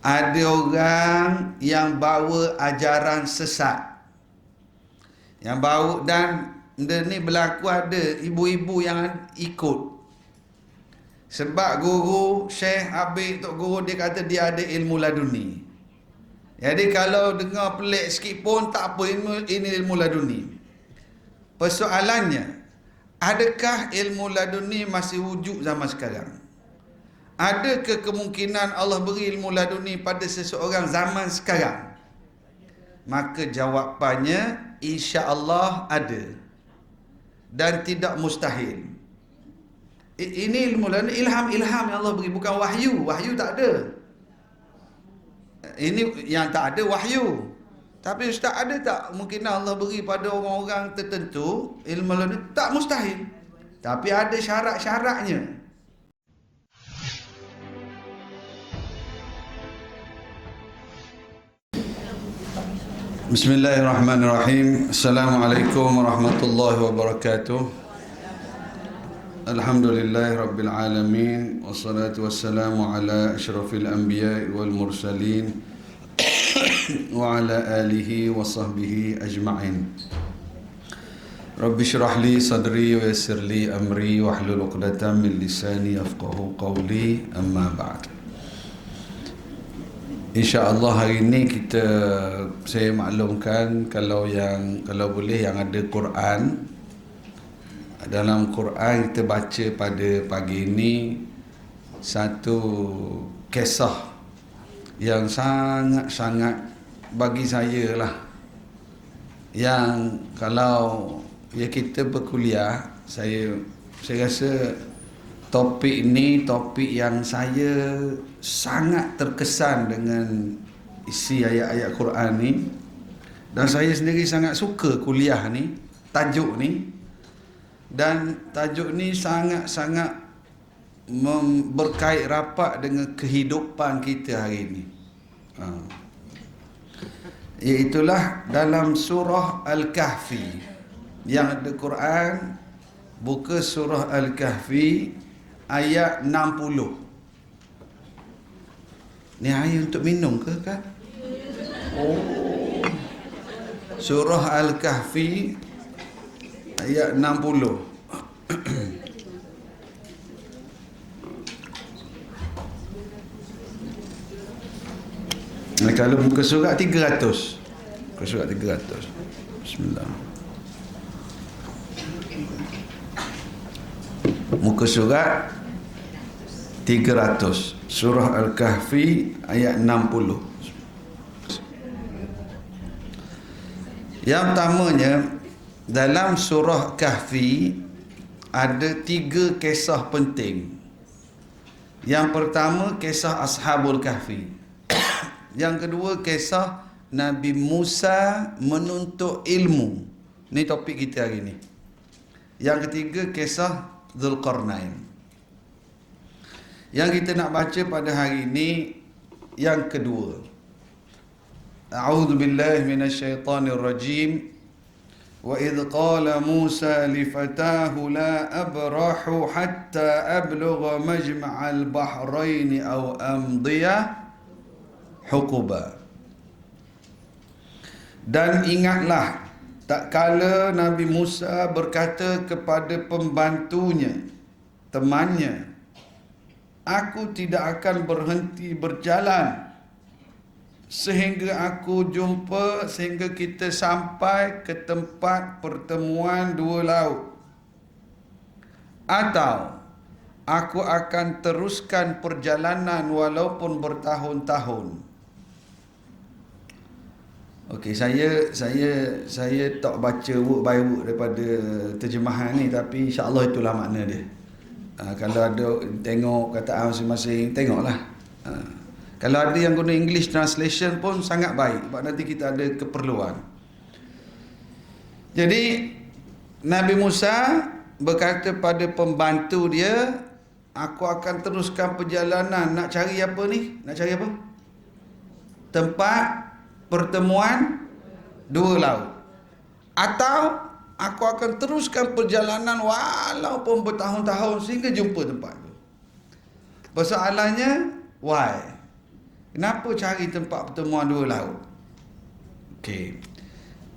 ada orang yang bawa ajaran sesat. Yang bawa, dan benda ni berlaku ada ibu-ibu yang ikut. Sebab guru, syekh, habib, tok guru dia kata dia ada ilmu laduni. Jadi kalau dengar pelik sikit pun tak apa, ini ilmu laduni. Persoalannya, adakah ilmu laduni masih wujud zaman sekarang? Adakah kemungkinan Allah beri ilmu laduni pada seseorang zaman sekarang? Maka jawapannya insya-Allah ada. Dan tidak mustahil. Ini ilmu laduni, ilham yang Allah beri, bukan wahyu. Wahyu tak ada. Ini yang tak ada wahyu. Tapi ustaz, ada tak mungkin Allah beri pada orang-orang tertentu ilmu laduni? Tak mustahil. Tapi ada syarat-syaratnya. Bismillahirrahmanirrahim. Assalamualaikum warahmatullahi wabarakatuh. Alhamdulillahi rabbil alamin. Wassalatu wassalamu ala asyrafil anbiya wal mursalin wa ala alihi wa sahbihi ajma'in. Rabbi syrah li sadri wa yassir li amri wa hlul 'uqdatam min lisani yafqahu qawli, amma ba'd. InsyaAllah hari ini saya maklumkan kalau boleh yang ada Quran, dalam Quran kita baca pada pagi ini satu kisah yang sangat-sangat bagi saya lah, yang kalau kita berkuliah, saya rasa topik ini topik yang saya sangat terkesan dengan isi ayat-ayat Quran ni, dan saya sendiri sangat suka kuliah ni, tajuk ni, dan tajuk ni sangat-sangat berkait rapat dengan kehidupan kita hari ini. Iaitulah dalam surah Al-Kahfi. Yang ada Quran, buka surah Al-Kahfi ayat 60. Ni air untuk minum ke kan? Oh. Surah Al-Kahfi ayat 60. Kalau muka surat 300. Muka surat 300. Bismillah. Muka surat 300, surah Al-Kahfi ayat 60. Yang pertamanya, dalam surah Kahfi ada 3 kisah penting. Yang pertama kisah Ashabul Kahfi. Yang kedua kisah Nabi Musa menuntut ilmu. Ini topik kita hari ini. Yang ketiga kisah Dzulqarnain. Yang kita nak baca pada hari ini yang kedua. A'udzu billahi minasyaitonir rajim. Wa idh qala Musa li fatahu la abrahu hatta ablugha majma'al bahrain aw amdiya huquba. Dan ingatlah tak kala Nabi Musa berkata kepada pembantunya, temannya, aku tidak akan berhenti berjalan sehingga kita sampai ke tempat pertemuan 2 laut, atau aku akan teruskan perjalanan walaupun bertahun-tahun. Okey, saya tak baca word by word daripada terjemahan ni, tapi insya-Allah itulah makna dia. Kalau ada tengok kataan masing-masing, tengoklah. Kalau ada yang guna English translation pun sangat baik, sebab nanti kita ada keperluan. Jadi Nabi Musa berkata pada pembantu dia, aku akan teruskan perjalanan. Nak cari apa ni? Nak cari apa? Tempat pertemuan 2 laut. Atau aku akan teruskan perjalanan walaupun bertahun-tahun sehingga jumpa tempat itu. Persoalannya, why? Kenapa cari tempat pertemuan dua laut? Okey.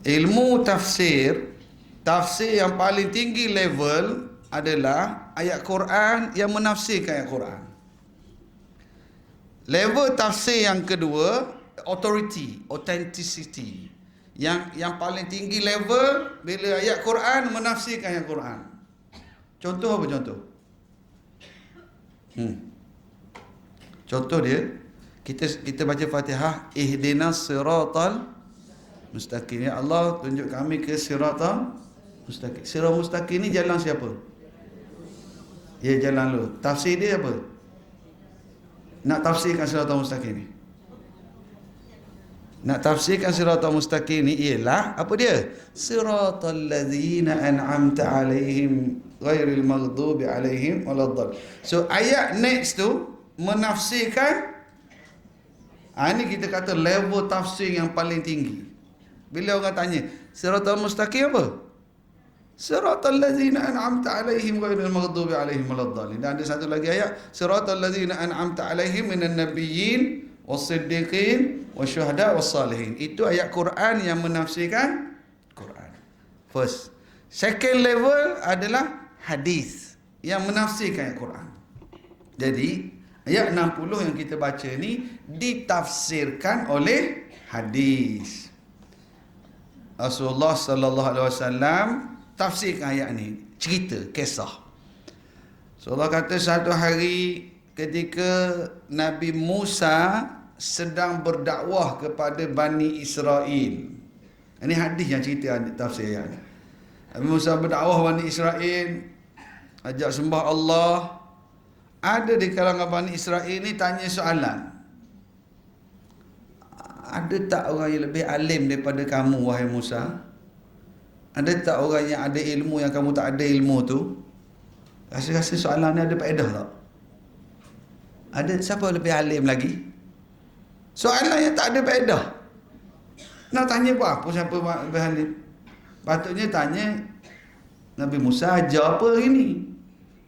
Ilmu tafsir, tafsir yang paling tinggi level adalah ayat Quran yang menafsirkan ayat Quran. Level tafsir yang kedua, authority, authenticity. Yang paling tinggi level bila ayat Quran menafsirkan ayat Quran. Contoh apa contoh? Contoh dia, kita baca Fatihah, ihdinas siratal mustaqim. Ya Allah, tunjuk kami ke siratal mustaqim. Siratal mustaqim ni jalan siapa? Ya, jalan lu. Tafsir dia apa? Nak tafsirkan siratal mustaqim ni. Nak tafsirkan siratal mustaqim ni ialah apa dia? Siratal ladzina an'amta alaihim ghairil maghdubi alaihim waladdallin. So ayat next tu menafsirkan, ini kita kata level tafsir yang paling tinggi. Bila orang tanya siratal mustaqim apa? Siratal ladzina an'amta alaihim ghairil maghdubi alaihim waladdallin. Dan ada satu lagi ayat, siratal ladzina an'amta alaihim minan nabiyyin was-siddiqin wasyuhada was-salihin. Itu ayat Quran yang menafsirkan Quran. First. Second level adalah hadis yang menafsirkan ayat Quran. Jadi ayat 60 yang kita baca ni ditafsirkan oleh hadis. Rasulullah sallallahu alaihi wasallam tafsirkan ayat ni, cerita, kisah. Rasulullah kata satu hari ketika Nabi Musa sedang berdakwah kepada Bani Israel. Ini hadis yang cerita tafsir ayat ni. Nabi Musa berdakwah Bani Israel, ajak sembah Allah. Ada di kalangan Bani Israel ni tanya soalan. Ada tak orang yang lebih alim daripada kamu, wahai Musa? Ada tak orang yang ada ilmu yang kamu tak ada ilmu tu? Rasa-rasa soalan ni ada faedah tak? Ada siapa lebih alim lagi? Soalan yang tak ada faedah. Nak tanya apa siapa lebih alim? Patutnya tanya Nabi Musa ajar apa hari ni?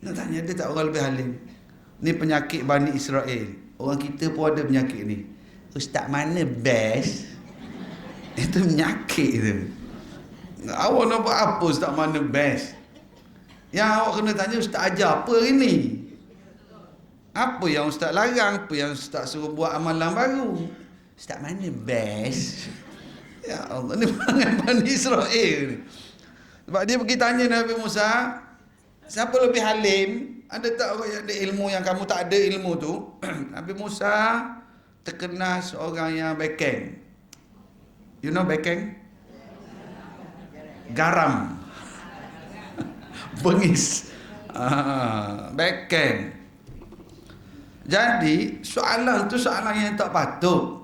Nak tanya ada tak orang lebih alim? Ni penyakit Bani Israel. Orang kita pun ada penyakit ni. Ustaz mana best? Itu penyakit tu. Awak nak buat apa ustaz mana best? Yang awak kena tanya ustaz ajar apa hari ni? Apa yang ustaz larang? Apa yang ustaz suruh buat amalan baru? Ustaz mana best? Ya Allah, ni perangai Bani Israel ni. Sebab dia pergi tanya Nabi Musa, siapa lebih alim? Ada tak orang yang ada ilmu yang kamu tak ada ilmu tu? Nabi Musa terkenal seorang yang bekeng. You know bekeng? Garam. Bengis. Bekeng. Jadi soalan tu soalan yang tak patut.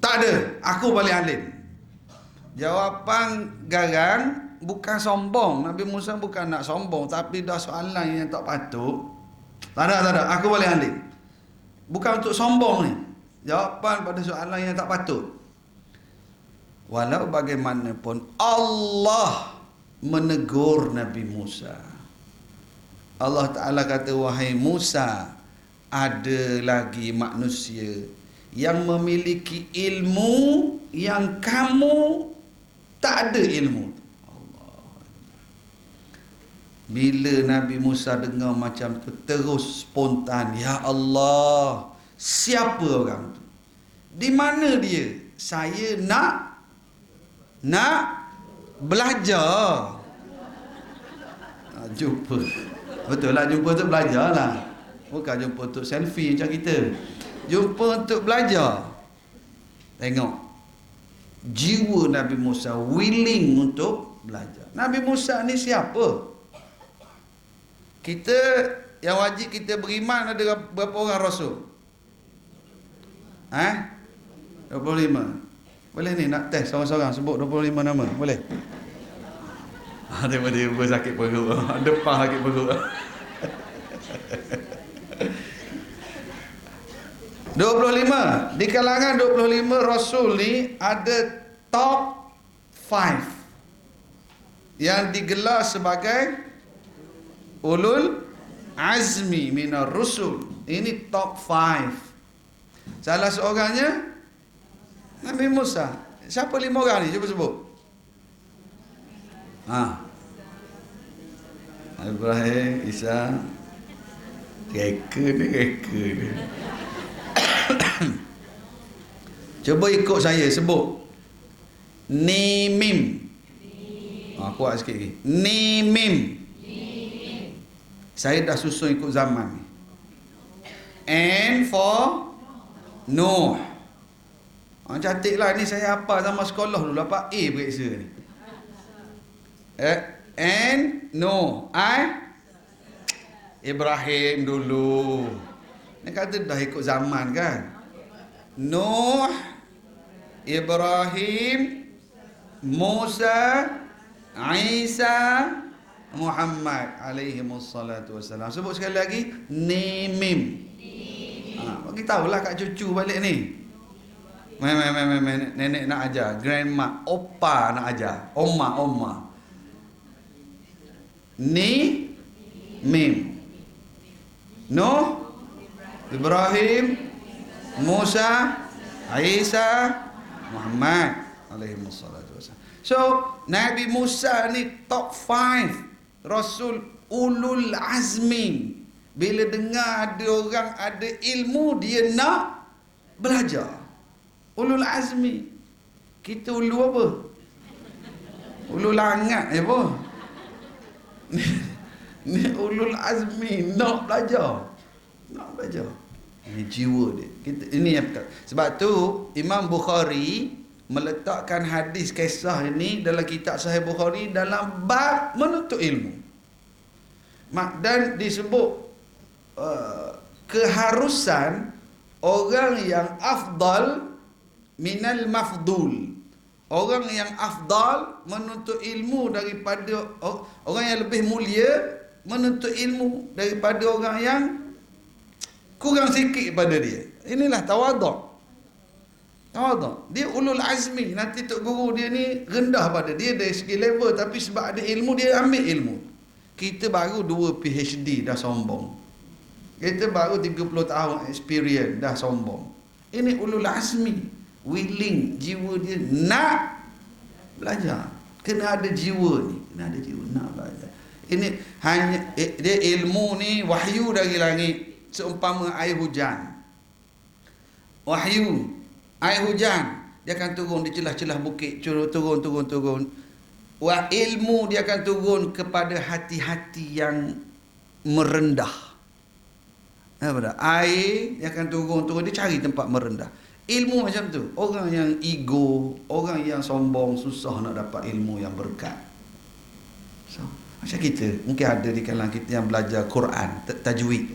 Tak ada, aku paling alim. Jawapan garang bukan sombong. Nabi Musa bukan nak sombong, tapi dah soalan yang tak patut. Tak ada, aku paling alim. Bukan untuk sombong ni. Jawapan pada soalan yang tak patut. Walau bagaimanapun Allah menegur Nabi Musa. Allah Ta'ala kata, wahai Musa, ada lagi manusia yang memiliki ilmu yang kamu tak ada ilmu. Allah. Bila Nabi Musa dengar macam tu, terus spontan, ya Allah, siapa orang tu? Di mana dia? Saya nak belajar. Jumpa. Betul lah, jumpa untuk belajar lah. Bukan jumpa untuk selfie macam kita. Jumpa untuk belajar. Tengok. Jiwa Nabi Musa willing untuk belajar. Nabi Musa ni siapa? Kita yang wajib kita beriman ada berapa orang rasul? 25. Boleh ni nak test seorang-seorang sebut 25 nama. Boleh? Tiba-tiba sakit perut. Depan sakit perut. 25. Di kalangan 25 rasul ni ada top 5 yang digelar sebagai ulul azmi minar rusul. Ini top 5. Salah seorangnya Nabi Musa. Siapa 5 orang ni? Cuba sebut. Ibrahim, Isa, reka ni. Cuba ikut saya sebut. Ni mim. Kuat sikit lagi. Ni mim. Saya dah susun ikut zaman ni. N for Nuh. Cantiklah ni, saya hafal sama sekolah dulu, dapat A periksa ni. N Nuh. Ibrahim dulu. Ni kata dah ikut zaman kan. Nuh, Ibrahim, Musa, Isa, Muhammad alaihi wassalatu wassalam. Sebut sekali lagi. Ni mim. Bagi tahulah kat cucu balik ni. Nenek nak ajar, grandma, opa nak ajar, oma. Ni mim. Nuh, Ibrahim, Musa, Isa, Muhammad alaihi wassalatu wassalam. So, Nabi Musa ni top 5 Rasul ulul azmi. Bila dengar ada orang ada ilmu, dia nak belajar. Ulul azmi. Kita ulu apa? Ulu langat apa? Ni ulul azmi, nak belajar. Ini jiwa dia. Ini yang betul. Sebab tu Imam Bukhari meletakkan hadis kisah ini dalam kitab Sahih Bukhari dalam bab menuntut ilmu. Dan disebut keharusan orang yang afdal minal mafdul. Orang yang afdal menuntut ilmu daripada orang yang lebih mulia menuntut ilmu daripada orang yang kurang sikit pada dia. Inilah tawaduk. Dia ulul azmi. Nanti tok guru dia ni rendah pada dia dari segi level, tapi sebab ada ilmu dia ambil ilmu. Kita baru 2 PhD dah sombong. Kita baru 30 tahun experience dah sombong. Ini ulul azmi. Willing, jiwa dia nak belajar. Kena ada jiwa ni, nak belajar. Ini hanya dia ilmu ni wahyu dari langit, seumpama air hujan. Wahyu, air hujan dia akan turun di celah-celah bukit, turun. Wah, ilmu dia akan turun kepada hati-hati yang merendah. Air dia akan turun, dia cari tempat merendah. Ilmu macam tu. Orang yang ego, orang yang sombong, susah nak dapat ilmu yang berkat. So, macam kita, mungkin ada di kalangan kita yang belajar Quran, tajwid.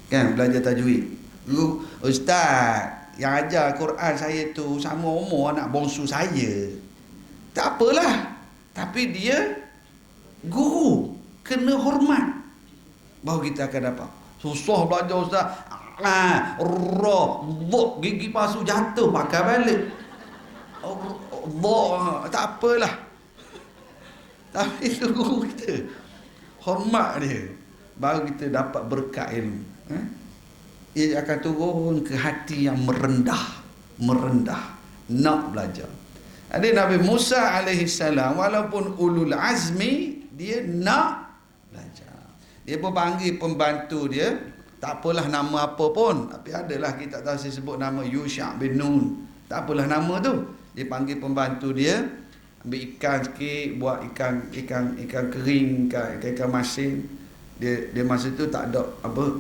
Kan, belajar tajwid. Ustaz yang ajar Quran saya tu sama umur anak bongsu saya. Tak apalah. Tapi dia guru, kena hormat. Baru kita akan dapat. Susah belajar ustaz. Gigi palsu jatuh, pakai balik. Tak apalah. Tapi itu guru kita. Hormat dia. Baru kita dapat berkat ilmu. Ia akan turun ke hati yang merendah. Nak belajar. Ada Nabi Musa alaihi salam, walaupun ulul azmi, dia nak belajar. Dia pun panggil pembantu dia. Tak apalah nama apa pun, tapi adalah kita tahu saya sebut nama Yusha' bin Nun. Tak apalah nama tu. Dia panggil pembantu dia, ambil ikan sikit, buat ikan kering, ikan masin. Dia masa tu tak ada apa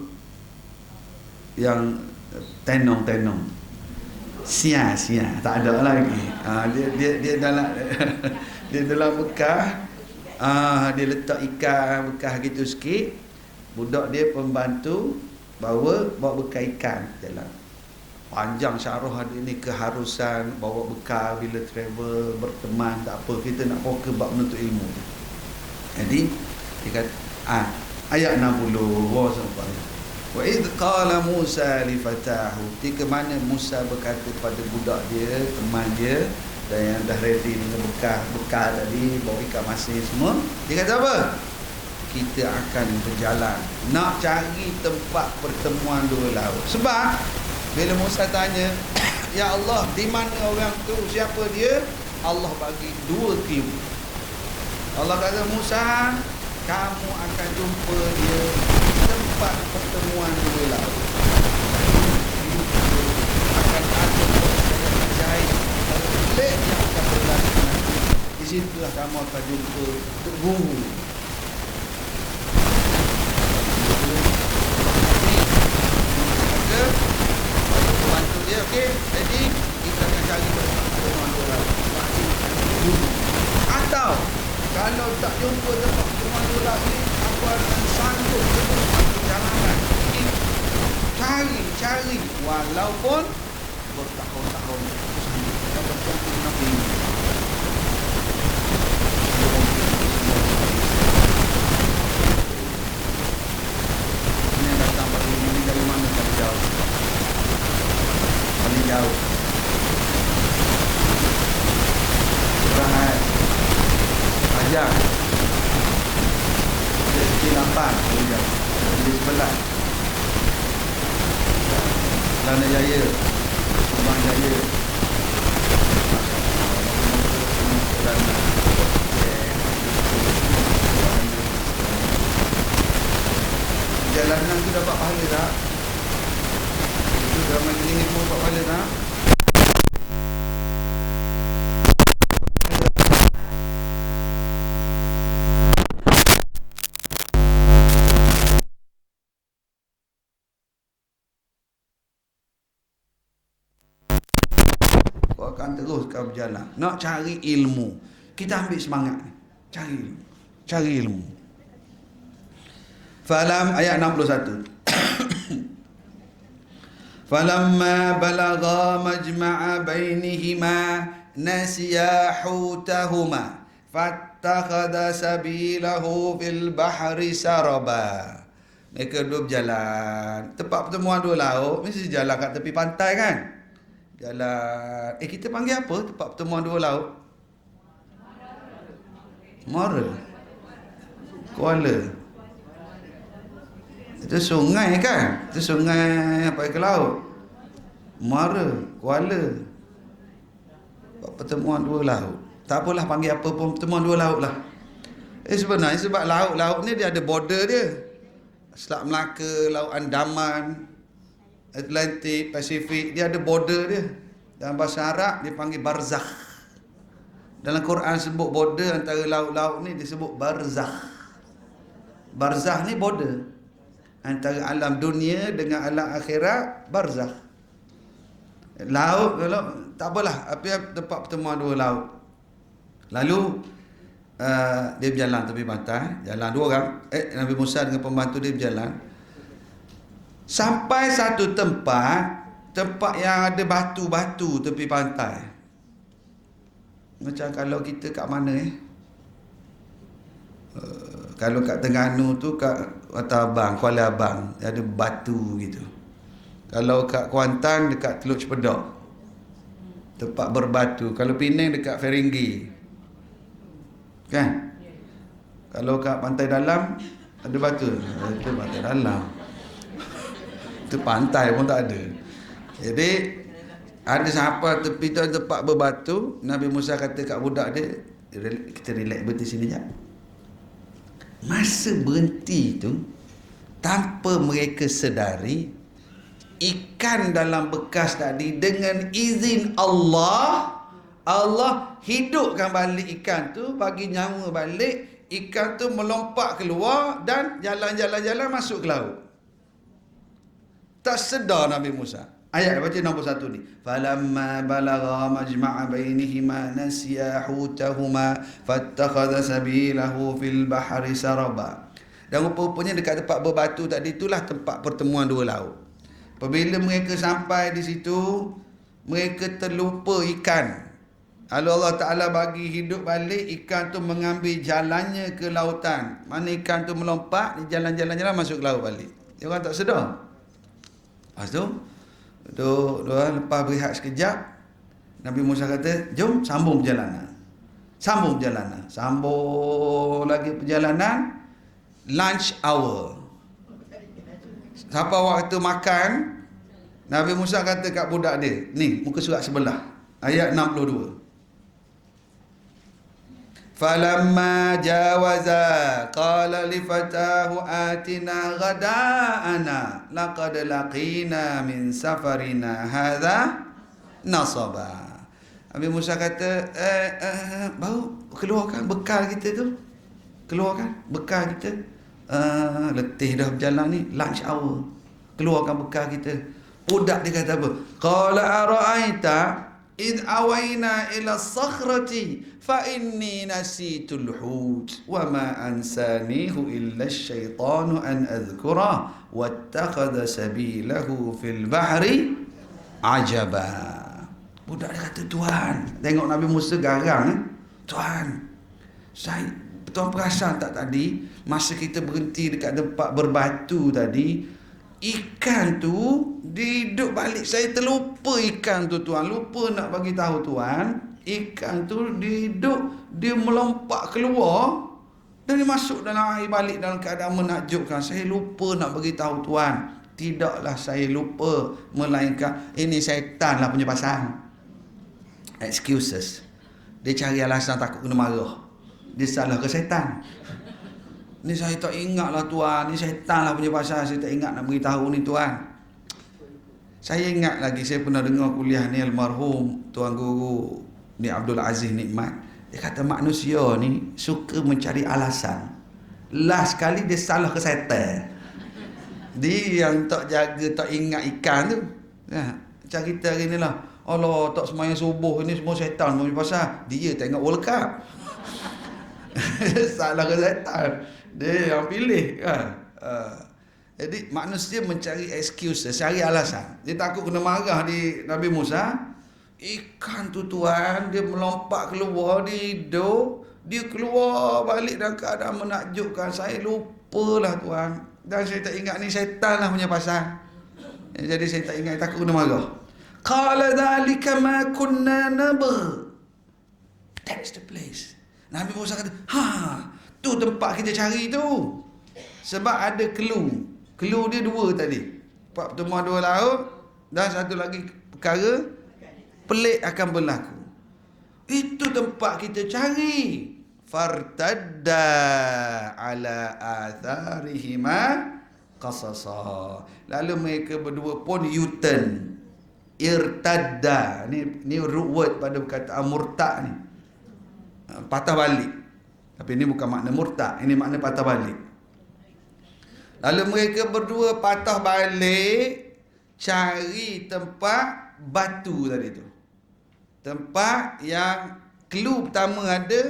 yang tenong. Sia, tak ada lagi. Dia dalam dia dalam bekah, dia letak ikan bekah gitu sikit. Budak dia pembantu bawa bekal ikan jalan. Panjang syarah ada ni, keharusan bawa bekal bila travel, berteman, tak apa, kita nak fokus bab menuntut ilmu. Jadi dia kata ayat 60 wa idh qala Musa li fatahu, ketika mana Musa berkata pada budak dia, teman dia, dan yang dah ready dengan bekal tadi, bawa ikan masin semua, dia kata apa? Kita akan berjalan nak cari tempat pertemuan dua laut. Sebab Bila Musa tanya, Ya Allah, di mana orang tu? Siapa dia? Allah bagi 2 clue. Allah kata, Musa, kamu akan jumpa dia tempat pertemuan 2 laut. Akan ada proses ajaib pelik yang akan berlaku nanti. Di situlah kamu akan jumpa guru. Bantu dia, okey. Jadi kita akan cari pertemuan 2 laut. Atau kalau tak jumpa tempat pertemuan 2 laut ni, aku akan sanggup terus perjalanan. Cari walaupun bertahun-tahun. Sampai bertahun Nabi. Ini yang datang pada ini dari mana paling jauh? Paling jauh. Rahat. Ajak. Di 8 paling jauh. Di 11. Kelana Jaya, Subang Jaya. Jalanan tu dapat pahala tak? Itu dah main ini pun dapat pahala tak? Akan teruskan berjalan nak cari ilmu. Kita ambil semangat ni, cari ilmu. Falam ayat 61. Falamma balagha majma'a bainihima nasiya hutahuma fattakhadha sabilahu fil bahri saraba. Mereka duduk berjalan. Tempat pertemuan 2 laut mesti jalan kat tepi pantai kan? Jalan. Kita panggil apa tempat pertemuan 2 laut? Mara. Kuala. Itu sungai kan? Itu sungai apa ke laut? Mara, Kuala. Pertemuan 2 laut. Tak apalah panggil apa pun pertemuan 2 laut lah. Sebenarnya sebab laut-laut ni dia ada border dia. Selat Melaka, Laut Andaman, Atlantik, Pasifik, dia ada border dia. Dalam bahasa Arab dia panggil barzakh. Dalam Quran sebut border antara laut-laut ni disebut barzakh. Barzakh ni border antara alam dunia dengan alam akhirat, barzakh. Laut kalau tak apalah, apa tempat pertemuan 2 laut. Lalu dia berjalan tepi pantai, jalan 2 orang. Nabi Musa dengan pembantu dia berjalan. Sampai satu tempat yang ada batu-batu tepi pantai. Macam kalau kita kat mana kalau kat Terengganu tu kat Kota Abang, Kuala Abang, ada batu gitu. Kalau kat Kuantan dekat Teluk Cipedok, tempat berbatu. Kalau Penang dekat Feringgi, kan? Kalau kat Pantai Dalam ada batu. Itu Pantai Dalam. Itu pantai pun tak ada. Jadi ada sampai tepi tu tempat berbatu. Nabi Musa kata kat budak dia, kita relax berhenti sini jap. Masa berhenti tu, tanpa mereka sedari, ikan dalam bekas tadi dengan izin Allah, Allah hidupkan balik ikan tu, bagi nyawa balik. Ikan tu melompat keluar dan jalan-jalan masuk ke laut. Tak sedar Nabi Musa. Ayat baca nombor 1 ni. Falamma balagha majma'a bainihima nasiya hutahuma fattakhadha sabilahu fil bahri saraba. Dan rupa-rupanya dekat tempat berbatu tadi itulah tempat pertemuan 2 laut. Apabila mereka sampai di situ, mereka terlupa ikan. Lalu Allah Ta'ala bagi hidup balik, ikan tu mengambil jalannya ke lautan. Mana ikan tu melompat, dia jalan-jalan masuk ke laut balik. Dia orang tak sedar. Lepas tu lepas berehat sekejap, Nabi Musa kata, jom sambung perjalanan. Sambung lagi perjalanan. Lunch hour. Sampai waktu makan, Nabi Musa kata kat budak dia, ni muka surat sebelah, ayat 62. Falamma jawaza qala li fatahu atina ghada'ana laqad laqina min safarina hadha nasaba. Nabi Musa kata, baru keluarkan bekal kita tu. Keluarkan bekal kita. Letih dah berjalan ni, lunch hour. Keluarkan bekal kita. Budak dia kata apa? Qala ara'aita id awayna ila sakhrati fa inni nasitul hut wa ma ansanihu illa asyaitanu an adhkura wattakhadha sabilahu fil bahri ajaba. Budak dia kata, Tuhan, tengok Nabi Musa garang. Tuhan, Tuhan perasan tak tadi masa kita berhenti dekat tempat berbatu tadi, ikan tu dia duduk balik. Saya terlupa ikan tu, Tuhan. Lupa nak bagi tahu Tuhan. Ikan tu dia duduk, dia melompat keluar dan dia masuk dalam air balik dalam keadaan menakjubkan. Saya lupa nak bagi tahu Tuhan. Tidaklah saya lupa, melainkan ini syaitan lah punya pasal. Excuses. Dia cari alasan takut kena marah. Dia salah ke syaitan. Ni saya tak ingat lah Tuhan. Ni syaitan lah punya pasal. Saya tak ingat nak beritahu ni Tuhan. Saya ingat lagi, saya pernah dengar kuliah ni almarhum Tuan Guru ni Abdul Aziz Nikmat. Dia kata manusia ni suka mencari alasan. Last sekali dia salah ke syaitan. Dia yang tak jaga, tak ingat ikan tu. Macam kita hari ni lah. Allah, tak semayang subuh ni semua syaitan punya pasal. Dia tengok World Cup. Salah ke syaitan. Dia yang pilih kan. Jadi manusia mencari excuse, cari alasan. Dia takut kena marah di Nabi Musa. Ikan tu Tuhan, dia melompat keluar, dia hidup, dia keluar balik dalam keadaan menakjubkan. Saya lupalah Tuhan. Dan saya tak ingat ni syaitan lah punya pasal. Jadi saya tak ingat, takut kena marah. Qala dhalika ma kunna nabgh. That's the place. Nabi Musa kata, tu tempat kita cari tu. Sebab ada clue. Clue dia dua tadi. Pertemuan dua laut dan satu lagi perkara pelik akan berlaku. Itu tempat kita cari. Fartadda ala atharihima qasasa. Lalu mereka berdua pun U-turn. Irtadda. Ni root word pada perkataan murtad ni. Patah balik. Tapi ini bukan makna murtad, ini makna patah balik. Lalu mereka berdua patah balik cari tempat batu tadi tu. Tempat yang clue pertama ada,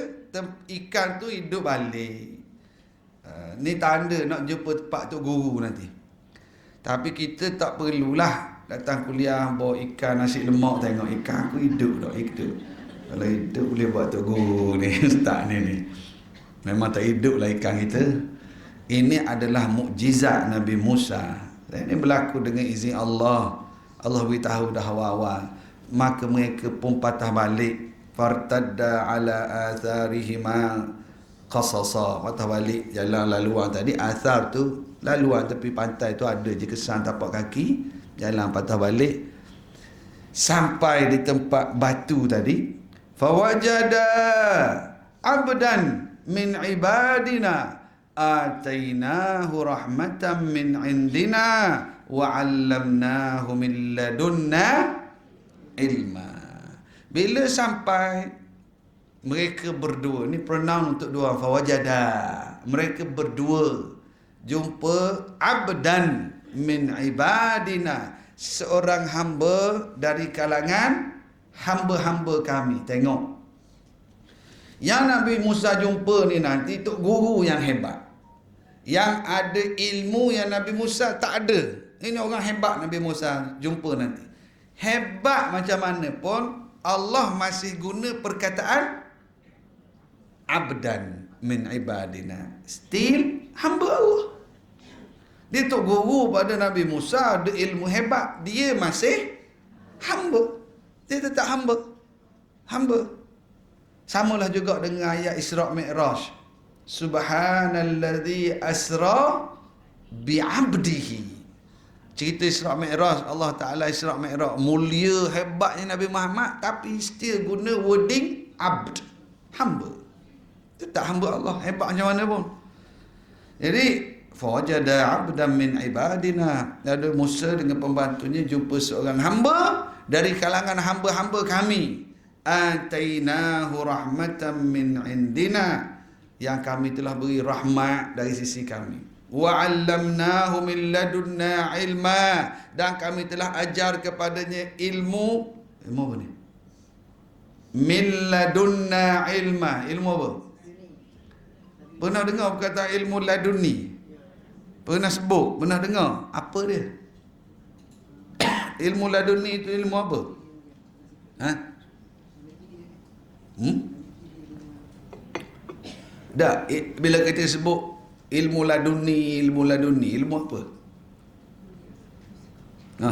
ikan tu hidup balik. Ni tanda nak jumpa tempat Tok Guru nanti. Tapi kita tak perlulah datang kuliah bawa ikan nasi lemak, tengok ikan aku hidup tak hidup. Kalau hidup boleh buat Tok Guru ni, ustaz ni. Memang tak hidup lah ikan kita. Ini adalah mukjizat Nabi Musa. Dan ini berlaku dengan izin Allah. Allah beritahu dah awal-awal. Maka mereka pun patah balik. Fartadda ala atharihima qasasa. Patah balik jalan laluan tadi. Athar tu laluan tepi pantai tu ada je kesan tapak kaki. Jalan patah balik. Sampai di tempat batu tadi. Fawajada abdan min ibadina atainahu rahmatan min indina wa 'allamnahu min ladunna ilma. Bila sampai mereka berdua, ni pronoun untuk dua, fawajada, mereka berdua jumpa abdan min ibadina, seorang hamba dari kalangan hamba-hamba kami. Tengok, yang Nabi Musa jumpa ni nanti Tok Guru yang hebat, yang ada ilmu yang Nabi Musa tak ada. Ini orang hebat Nabi Musa jumpa nanti. Hebat macam mana pun Allah masih guna perkataan abdan min ibadina, still hamba Allah. Dia Tok Guru pada Nabi Musa, ada ilmu hebat, dia masih hamba. Dia tetap hamba. Hamba. Samalah juga dengan ayat Isra' Mi'raj. Subhanalladzi asra bi'abdihi cerita Isra' Mi'raj, Allah Ta'ala Isra' Mi'raj, mulia hebatnya Nabi Muhammad, tapi still guna wording abd, hamba. Itu tak hamba Allah, hebat macam mana pun. Jadi fawajada abdan min ibadina, ada Musa dengan pembantunya jumpa seorang hamba dari kalangan hamba-hamba kami, atainahu rahmatan min indina, yang kami telah beri rahmat dari sisi kami, wa 'allamnahu min ladunna ilma, dan kami telah ajar kepadanya ilmu apa ni? Min ladunna ilma, ilmu apa? Pernah dengar perkataan ilmu laduni? Pernah sebut? Pernah dengar? Apa dia? Ilmu laduni itu ilmu apa? Ha? Tak, bila kita sebut ilmu laduni, ilmu apa? Ha.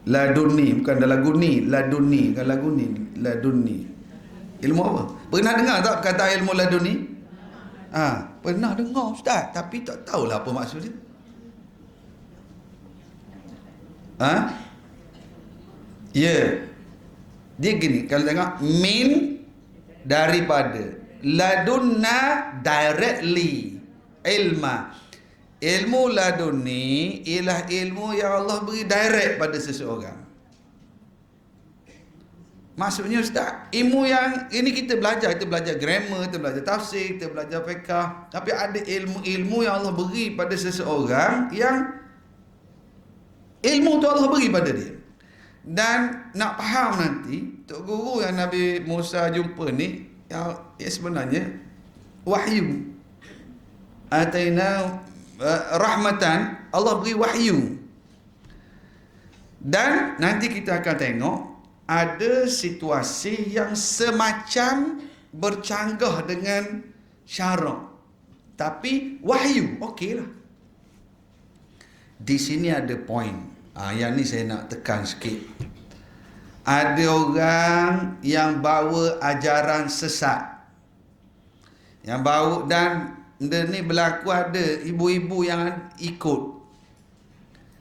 Laduni, bukan dah laguni, laduni, bukan laguni, laduni. Ilmu apa? Pernah dengar tak kata ilmu laduni? Ha, pernah dengar ustaz, tapi tak tahulah apa maksud dia. Ha? Ya. Dia gini, kalau tengok min daripada, ladunna directly, ilma. Ilmu laduni ialah ilmu yang Allah beri direct pada seseorang. Maksudnya ustaz, ilmu yang ini kita belajar grammar, kita belajar tafsir, kita belajar fiqh, tapi ada ilmu-ilmu yang Allah beri pada seseorang yang ilmu tu Allah beri pada dia. Dan nak faham nanti, Tok Guru yang Nabi Musa jumpa ni, yang sebenarnya wahyu. Ataina rahmatan, Allah beri wahyu. Dan nanti kita akan tengok ada situasi yang semacam bercanggah dengan syarak, tapi wahyu, okeylah. Di sini ada poin. Yang ni saya nak tekan sikit. Ada orang yang bawa ajaran sesat, yang bawa, dan benda ni berlaku, ada ibu-ibu yang ikut.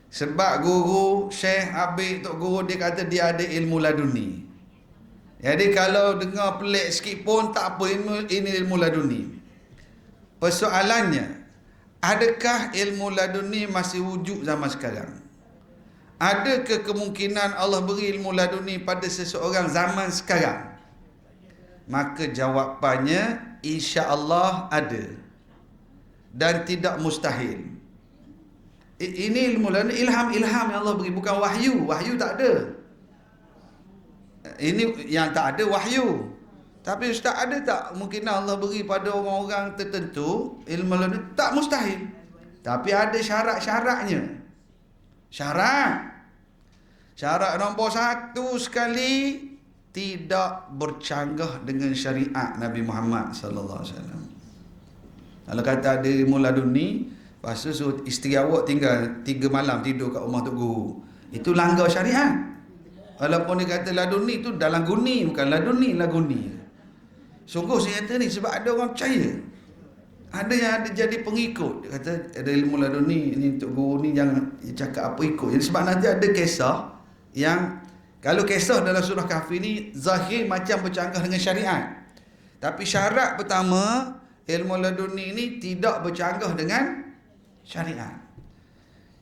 Sebab guru, Syekh Habib, Tok Guru, dia kata dia ada ilmu laduni. Jadi kalau dengar pelik sikit pun tak apa, ini ilmu laduni. Persoalannya, adakah ilmu laduni masih wujud zaman sekarang? Adakah kemungkinan Allah beri ilmu laduni pada seseorang zaman sekarang? Maka jawapannya insya-Allah ada, dan tidak mustahil. Ini ilmu laduni, ilham yang Allah beri, bukan wahyu. Wahyu tak ada. Ini yang tak ada wahyu. Tapi ustaz, ada tak kemungkinan Allah beri pada orang-orang tertentu ilmu laduni? Tak mustahil. Tapi ada syarat-syaratnya. Syarat nombor 1 sekali, tidak bercanggah dengan syariat Nabi Muhammad sallallahu alaihi wasallam. Kalau kata ada ilmu laduni, lepas tu suruh isteri awak tinggal 3 malam tidur kat rumah Tok Guru, itu langgar syariat. Walaupun dia kata laduni, tu dalam guni, bukan laguni. Sungguh saya kata ni sebab ada orang percaya. Ada yang ada jadi pengikut. Dia kata ada ilmu laduni, ni Tok Guru ni jangan cakap apa ikut. Jadi sebab nanti ada kisah yang, kalau kisah dalam surah Kahfi ni zahir macam bercanggah dengan syariat. Tapi syarat pertama, ilmu laduni ni tidak bercanggah dengan syariat.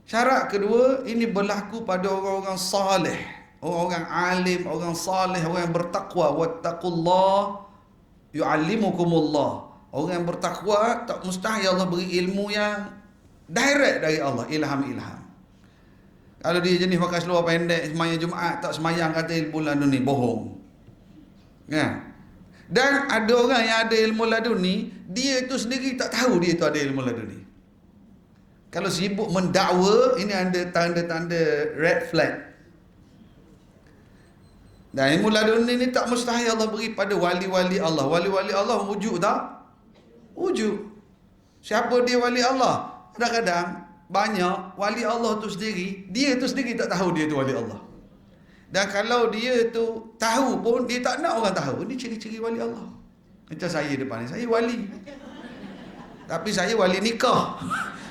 Syarat kedua, ini berlaku pada orang-orang saleh, orang-orang alim, orang saleh, orang yang bertakwa. Wattaqullah yu'allimukumullah. Orang yang bertakwa, tak mustahil Allah beri ilmu yang direct dari Allah, ilham. Kalau dia jenis pakai seluar pendek, semayang Jumaat, tak semayang, kata ilmu laduni, bohong. Kan? Dan ada orang yang ada ilmu laduni, dia itu sendiri tak tahu dia itu ada ilmu laduni. Kalau sibuk mendakwa, ini ada tanda-tanda red flag. Dan ilmu laduni ni tak mustahil Allah beri pada wali-wali Allah. Wali-wali Allah wujud tak? Wujud. Siapa dia wali Allah? Kadang-kadang banyak wali Allah tu sendiri, dia tu sendiri tak tahu dia tu wali Allah. Dan kalau dia tu tahu pun, dia tak nak orang tahu. Ini ciri-ciri wali Allah. Macam saya depan ni, saya wali, tapi saya wali nikah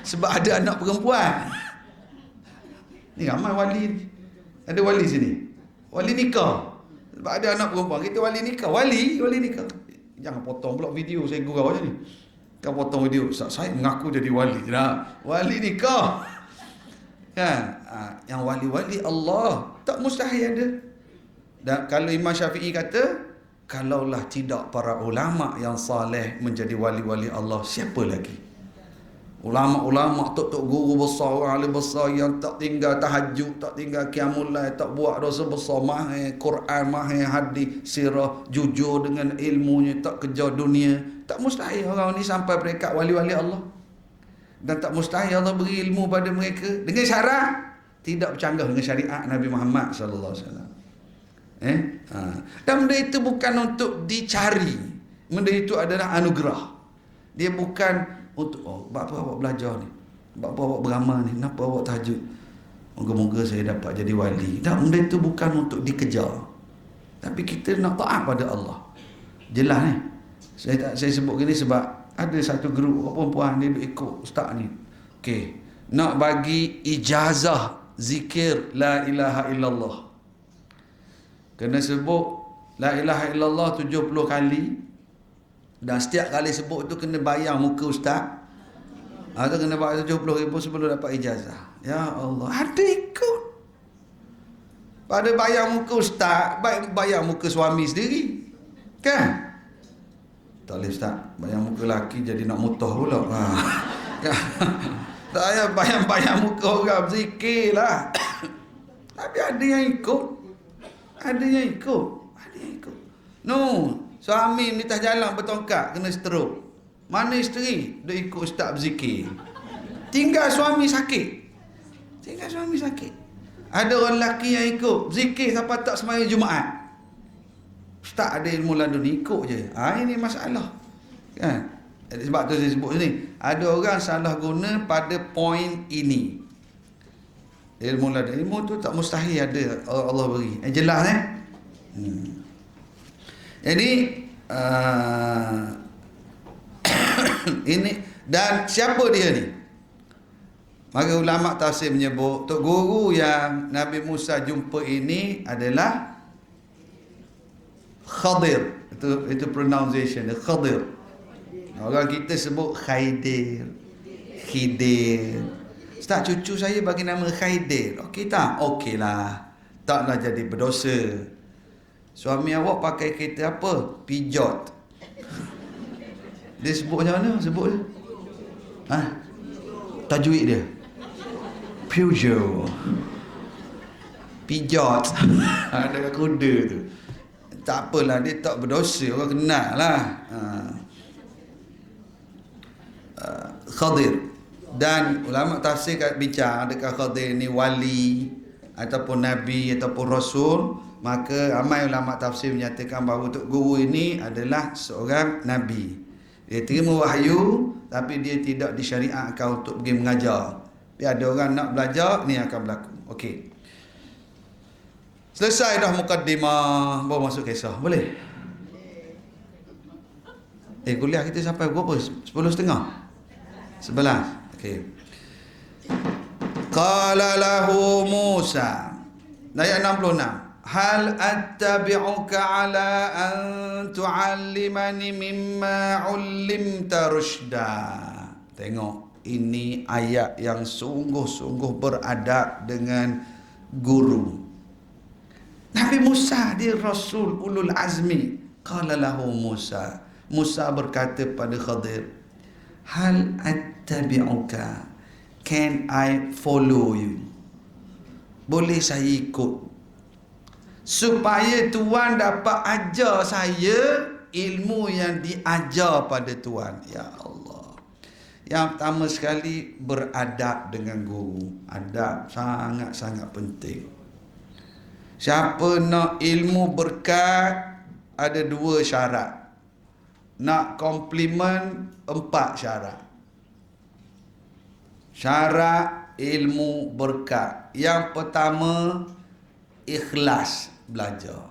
sebab ada anak perempuan. Ni ramai wali ni. Ada wali sini. Wali nikah. Sebab ada anak perempuan, kita wali nikah. Wali nikah. Jangan potong pula video saya gurau je ni. Kau potong video. Saya mengaku jadi wali. Nah, wali nikah. Kan? Yang wali-wali Allah. Tak mustahil ada. Dan kalau Imam Syafi'i kata, kalaulah tidak para ulama yang saleh menjadi wali-wali Allah, siapa lagi? Ulama-ulama, tok-tok guru besar, ahli besar yang tak tinggal tahajud, tak tinggal qiyamul lail, tak buat dosa besar, mahir Quran, mahir hadis, sirah, jujur dengan ilmunya, tak kejar dunia. Tak mustahil orang ni sampai peringkat wali-wali Allah. Dan tak mustahil Allah beri ilmu pada mereka dengan syarat tidak bercanggah dengan syariat Nabi Muhammad sallallahu alaihi wasallam. Dan benda itu bukan untuk dicari. Benda itu adalah anugerah. Dia bukan untuk buat apa awak belajar ni, buat apa awak beramal ni, kenapa awak tahajud, moga-moga saya dapat jadi wali. Tak, benda itu bukan untuk dikejar, tapi kita nak taat pada Allah. Jelas ni. Saya sebut gini sebab ada satu grup perempuan dia duk ikut ustaz ni. Okey, nak bagi ijazah zikir la ilaha illallah. Kena sebut la ilaha illallah 70 kali. Dan setiap kali sebut tu kena bayar muka ustaz. Atau kena bayar 70,000 sebelum dapat ijazah. Ya Allah, ada ikut. Pada bayar muka ustaz, baik bayar muka suami sendiri. Kan? Tak boleh ustaz, bayar muka lelaki jadi nak mutah pula. Tak payah bayar muka orang berzikir lah. Tapi ada yang ikut. Ada yang ikut. No, suami minta jalan bertongkat kena stroke. Mana isteri dia ikut ustaz berzikir. Tinggal suami sakit. Ada orang lelaki yang ikut zikir sampai tak sembahyang Jumaat. Ustaz ada ilmu laduni, ikut je. Ini masalah. Kan? Sebab tu saya sebut ni, ada orang salah guna pada poin ini. Ilmu laduni, ilmu tu tak mustahil ada Allah beri. Jelas Jadi ini, dan siapa dia ni? Maka ulama tafsir menyebut tok guru yang Nabi Musa jumpa ini adalah Khadir. Itu pronunciation dia, Khadir. Orang kita sebut Khidir. Ustaz, cucu saya bagi nama Khidir. Okey tak? Okey lah. Taklah jadi berdosa. Suami awak pakai kereta apa? Pijot. Dia sebut macam mana? Sebut dia. Tajwid dia. Peugeot. Pijot. Ada kuda tu. Tak apalah, dia tak berdosa. Orang kenal lah. Khadir. Dan ulama tafsir bincang, adakah Khadir ni wali ataupun nabi ataupun rasul. Maka ramai ulama tafsir menyatakan bahawa tok guru ini adalah seorang nabi. Dia terima wahyu tapi dia tidak disyariatkan untuk pergi mengajar. Tapi ada orang nak belajar, ni akan berlaku. Okey. Selesai dah mukaddimah, baru masuk kisah. Boleh? Kuliah kita sampai berapa? 10.30? 11. Okey. Qala lahu Musa. Ayat 66. Hal attabi'uka ala an tu'allimani mimma 'ullimta rusyda. Tengok, ini ayat yang sungguh-sungguh beradab dengan guru. Nabi Musa dia Rasul ulul azmi. Qala lahu Musa. Musa berkata pada Khadir, hal attabi'uka, can I follow you? Boleh saya ikut? Supaya Tuan dapat ajar saya ilmu yang diajar pada Tuan. Ya Allah. Yang pertama sekali, beradab dengan guru. Adab sangat-sangat penting. Siapa nak ilmu berkat, ada 2 syarat. Nak komplimen, 4 syarat. Syarat ilmu berkat. Yang pertama, ikhlas belajar.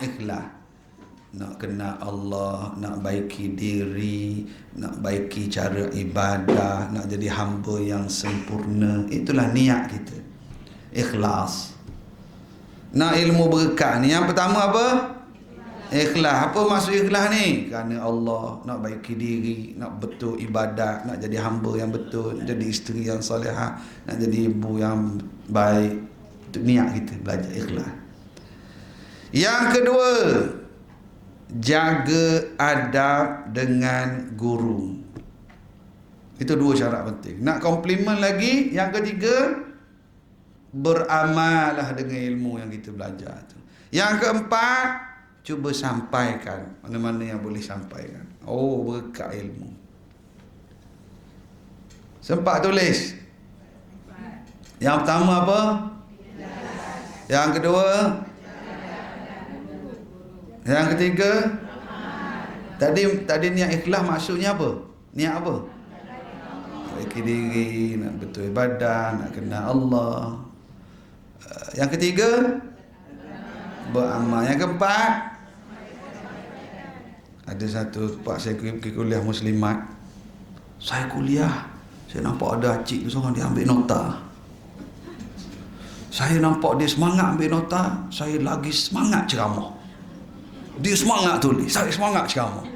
Ikhlas. Nak kenal Allah, nak baiki diri, nak baiki cara ibadah, nak jadi hamba yang sempurna. Itulah niat kita. Ikhlas. Nak ilmu berkat ni, yang pertama apa? Ikhlas. Apa maksud ikhlas ni? Kerana Allah, nak baiki diri, nak betul ibadat, nak jadi hamba yang betul, nak jadi isteri yang salihah, nak jadi ibu yang baik. Itu niat kita belajar ikhlas. Yang kedua, jaga adab dengan guru. Itu dua syarat penting. Nak komplimen lagi, yang ketiga, beramallah dengan ilmu yang kita belajar tu. Yang keempat, cuba sampaikan mana-mana yang boleh sampaikan. Oh, berkat ilmu. Sempat tulis. Yang pertama apa? Yang kedua? Yang ketiga? Tadi niat ikhlas maksudnya apa? Niat apa? Baiki diri, nak betul ibadah, nak kenal Allah. Yang ketiga, beramal. Yang keempat, ada satu pak saya pergi kuliah Muslimat. Saya kuliah, saya nampak ada acik tu seorang dia ambil nota. Saya nampak dia semangat ambil nota, saya lagi semangat ceramah. Dia semangat tulis, saya semangat ceramah.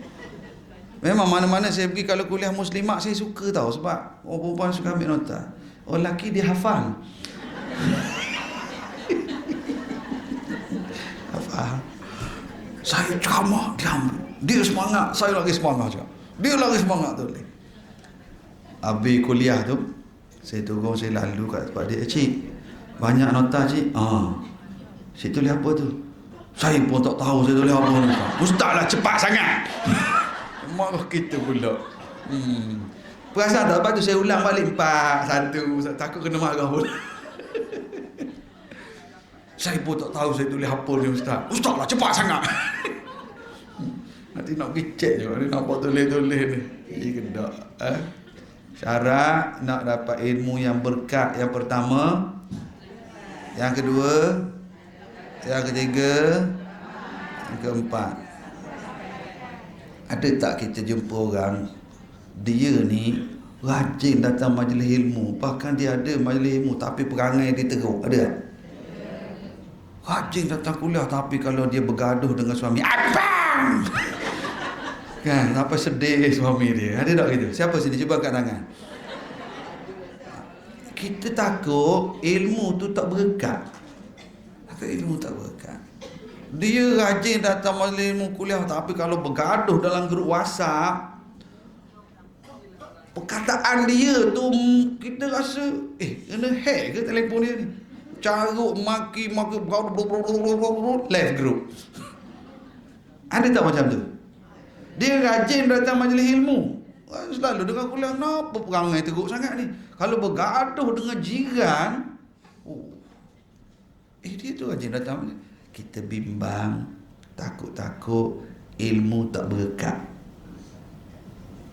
Memang mana-mana saya pergi kalau kuliah Muslimat saya suka tahu, sebab orang perempuan suka ambil nota. Orang lelaki dia hafal. Saya ceramah, dia ambil. Dia semangat, saya lagi semangat juga. Dia lagi semangat tu. Habis kuliah tu, saya turun, saya lalu kat tempat dia. Cik, banyak nota cik? Cik tulis apa tu? Saya pun tak tahu saya tulis apa ni. Ustaz lah, cepat sangat. Marah kita pula. Perasan tak? Lepas tu saya ulang balik 4, 1. Takut kena marah pun. Saya pun tak tahu saya tulis apa ni Ustaz. Ustaz lah, cepat sangat. Nanti nak pergi cek je. Dia nampak tulis-tulis ni. Jadi kedak. Syarat nak dapat ilmu yang berkat. Yang pertama. Yang kedua. Yang ketiga. Yang keempat. Ada tak kita jumpa orang, dia ni rajin datang majlis ilmu. Bahkan dia ada majlis ilmu tapi perangai dia teruk. Ada tak? Rajin datang kuliah tapi kalau dia bergaduh dengan suami, abang! Kan, sampai sedih suami dia. Ada tak gitu? Siapa sini? Cuba angkat tangan. Kita takut ilmu tu tak berkat. Takut ilmu tak berkat. Dia rajin datang majlis ilmu kuliah tapi kalau bergaduh dalam grup WhatsApp, perkataan dia tu kita rasa kena hack ke telefon dia ni? Carut, maki, left group. Ada tak macam tu? Dia rajin datang majlis ilmu, selalu dengar kuliah. Kenapa perangai teruk sangat ni? Kalau bergaduh dengan jiran, dia tu rajin datang majlis. Kita bimbang, takut-takut ilmu tak berkat.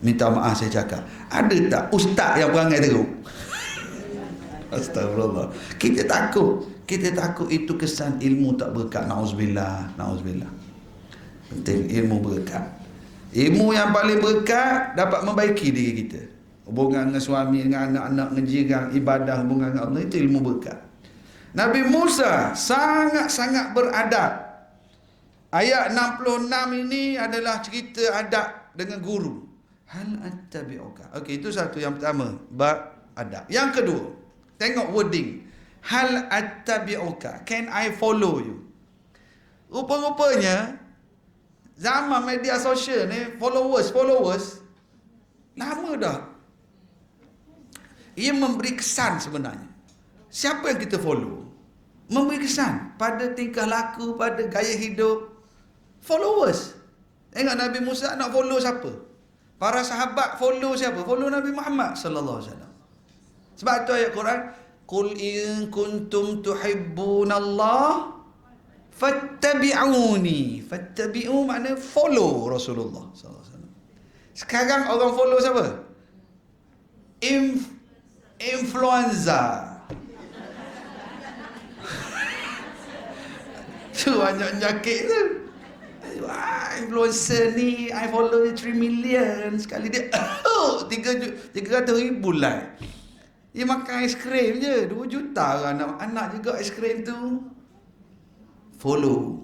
Minta maaf saya cakap, ada tak ustaz yang perangai teruk? Astagfirullah. Kita takut itu kesan ilmu tak berkat. Nauzubillah. Penting ilmu berkat. Ilmu yang paling berkat dapat membaiki diri kita. Hubungan dengan suami, dengan anak-anak, dengan jiran, ibadah, hubungan dengan Allah, itu ilmu berkat. Nabi Musa sangat-sangat beradab. Ayat 66 ini adalah cerita adab dengan guru. Hal attabi'uka. Okey, itu satu yang pertama, bab adab. Yang kedua, tengok wording. Hal attabi'uka. Can I follow you? Rupa-rupanya zaman media sosial ni, followers lama dah. Ia memberi kesan sebenarnya. Siapa yang kita follow? Memberi kesan pada tingkah laku, pada gaya hidup. Followers. Tengok Nabi Musa nak follow siapa? Para sahabat follow siapa? Follow Nabi Muhammad sallallahu alaihi wasallam. Sebab tu ayat Quran, qul in kuntum tuhibbunallah fattabi'uni. Fattabi'u makna follow Rasulullah sallallahu alaihi wasallam. Sekarang orang follow siapa? Influencer. Tu banyak nyakit tu. Influencer ni I follow 3 million. Sekali dia 300,000 like. Dia makan aiskrim je. 2 juta orang anak juga aiskrim tu. Follow.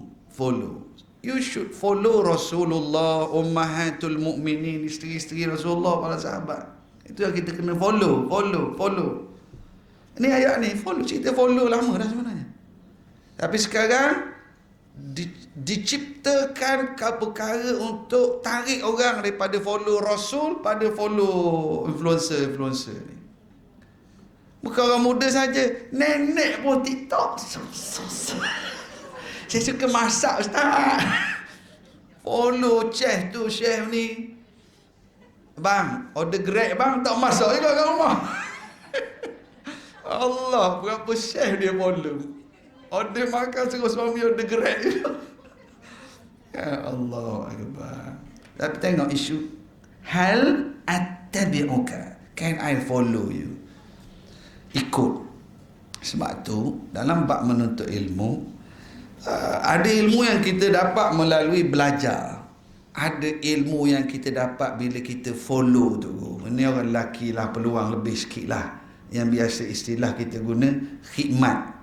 You should follow Rasulullah, Ummahatul Mukminin, isteri-isteri Rasulullah, para sahabat. Itu yang kita kena follow. Ini ayat ni, cerita follow lama dah sebenarnya. Tapi sekarang diciptakan perkara untuk tarik orang daripada follow Rasul pada follow influencer ni. Bukan orang muda saja, nenek pun TikTok. Saya suka masak, Ustaz. Follow chef tu, chef ni. Bang, order Grab bang, tak masak juga kat rumah. Allah, berapa chef dia follow. Order makan suruh suami order Grab je. Ya Allah Akbar. Tapi tengok isu hal attabi'uka, can I follow you? Ikut. Sebab tu dalam bab menuntut ilmu, ada ilmu yang kita dapat melalui belajar, ada ilmu yang kita dapat bila kita follow tu. Ini orang lelaki lah, peluang lebih sikit lah. Yang biasa istilah kita guna khidmat.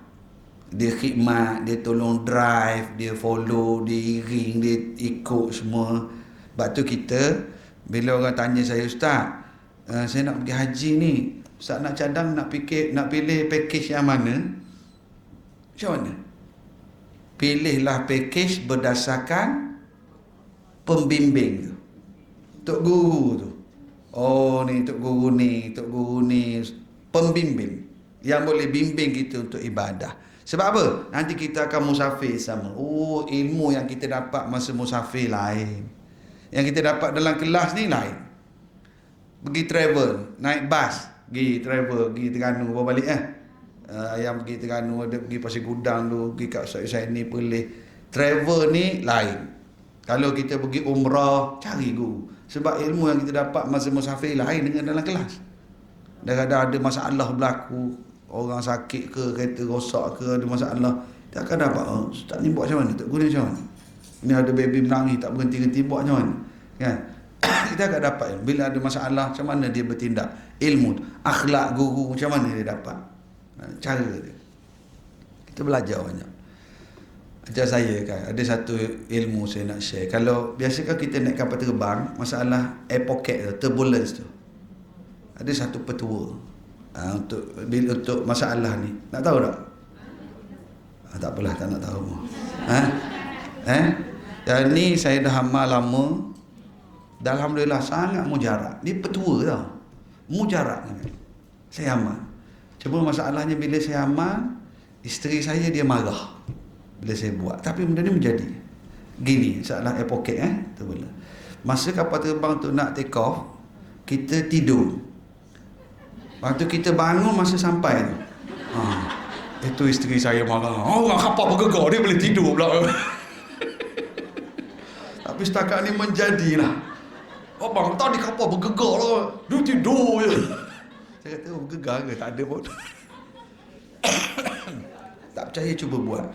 Dia khidmat, dia tolong drive, dia follow, dia iring, dia ikut semua. Sebab tu kita, bila orang tanya saya, Ustaz, saya nak pergi haji ni, Ustaz nak cadang, nak pilih package yang mana? Macam mana? Pilihlah package berdasarkan pembimbing tu, tok guru tu. Oh ni tok guru ni, pembimbing yang boleh bimbing kita untuk ibadah. Sebab apa? Nanti kita akan musafir sama. Oh, ilmu yang kita dapat masa musafir lain, yang kita dapat dalam kelas ni lain. Pergi travel, naik bas, pergi travel, pergi Terengganu bawa balik yang pergi Terengganu ada pergi Pasir Gudang tu, pergi kat Ustaz ni Perlis. Travel ni lain. Kalau kita pergi umrah, cari guru. Sebab ilmu yang kita dapat masa musafir lain dengan dalam kelas. Kadang-kadang ada masalah berlaku, orang sakit ke, kereta rosak ke, ada masalah, dia akan dapat, Ustaz ni buat macam mana, tak guna macam mana, ni ada baby menangis tak berhenti-henti, buat macam mana, kan? Kita akan dapat bila ada masalah, macam mana dia bertindak, ilmu, akhlak guru, macam mana dia dapat, cara dia. Kita belajar banyak. Macam saya kan, ada satu ilmu saya nak share. Kalau biasanya kita naik kapal terbang, masalah air pocket tu, turbulence tu, ada satu petua untuk masalah ni. Nak tahu tak? Tak apalah, tak nak tahu. Dan ni saya dah amal lama. Alhamdulillah sangat mujarab. Ni petua tau. Mujarab. Saya amal. Cuma masalahnya bila saya amal, isteri saya dia marah bila saya buat. Tapi benda ni menjadi gini, masalah air pocket tu boleh. Masa kapal terbang tu nak take off, kita tidur. Lepas tu kita bangun masa sampai tu. Itu isteri saya marah. Orang kapal bergegar, dia boleh tidur pula. Tapi setakat ni menjadilah. Abang tadi kapal bergegar lah, dia tidur je. Saya kata, bergegar ke? Tak ada pun. Tak percaya, cuba buat.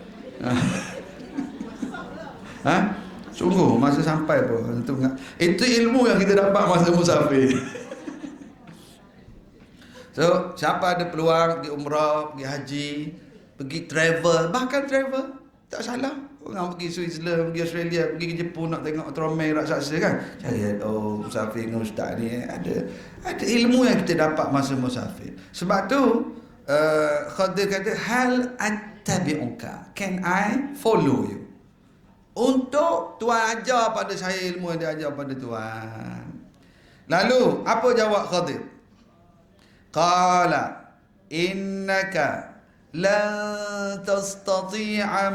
Sungguh masa sampai pun. Itu ilmu yang kita dapat masa musafir. So, siapa ada peluang pergi umrah, pergi haji, pergi travel, bahkan travel, tak salah. Orang pergi Switzerland, pergi Australia, pergi ke Jepun nak tengok tromei raksasa kan. Cari, musafir dengan ustaz ni, ada ilmu yang kita dapat masa musafir. Sebab tu, Khadir kata, hal attabi'uka, can I follow you? Untuk Tuhan ajar pada saya ilmu yang dia ajar pada Tuhan. Lalu, apa jawab Khadir? Qala innaka lan tastati'a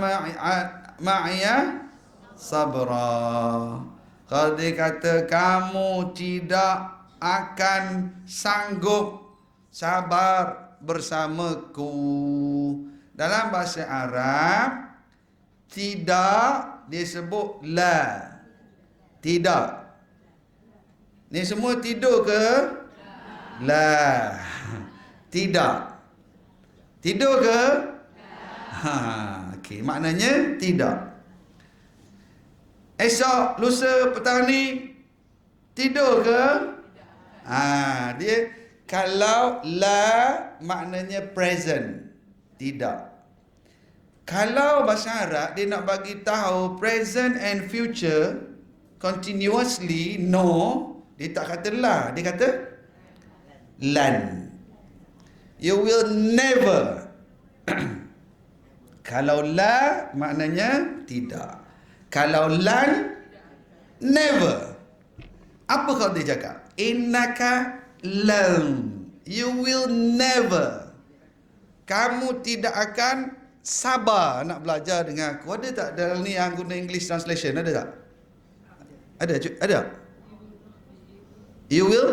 ma'iya sabra. Khadir kata kamu tidak akan sanggup sabar bersamaku. Dalam bahasa Arab, tidak disebut la. Tidak. Ni semua tidur ke? La. Tidak. Tidur ke? Okey, maknanya tidak. Esok, lusa, petang ni tidur ke? Dia Kalau la maknanya present, tidak. Kalau bahasa Arab dia nak bagi tahu present and future continuously, no, dia tak kata la, dia kata lan. You will never. Kalau la maknanya tidak. Kalau lan, never. Apa kalau dia cakap? Innaka lan. You will never. Kamu tidak akan sabar nak belajar dengan aku. Ada tak dalam ni yang guna English translation? Ada tak? Ada? Ada? You will?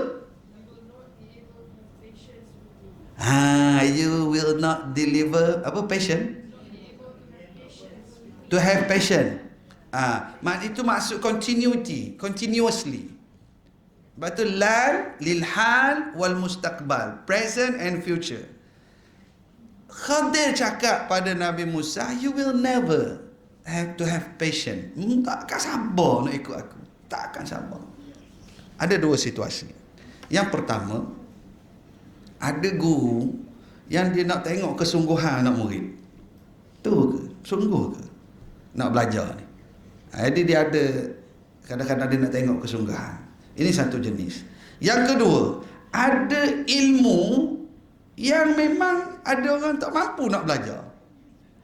You will not deliver apa patient? To have patience. Itu maksud continuity, continuously. Sebab tu lan lil hal wal mustaqbal, present and future. Khadir cakap pada Nabi Musa, you will never have to have patience. Tak akan sabar nak ikut aku. Tak akan sabar. Ada dua situasi. Yang pertama, ada guru yang dia nak tengok kesungguhan anak murid. Tu ke? Sungguh ke nak belajar ni? Jadi dia ada, kadang-kadang dia nak tengok kesungguhan. Ini satu jenis. Yang kedua, ada ilmu yang memang ada orang tak mampu nak belajar.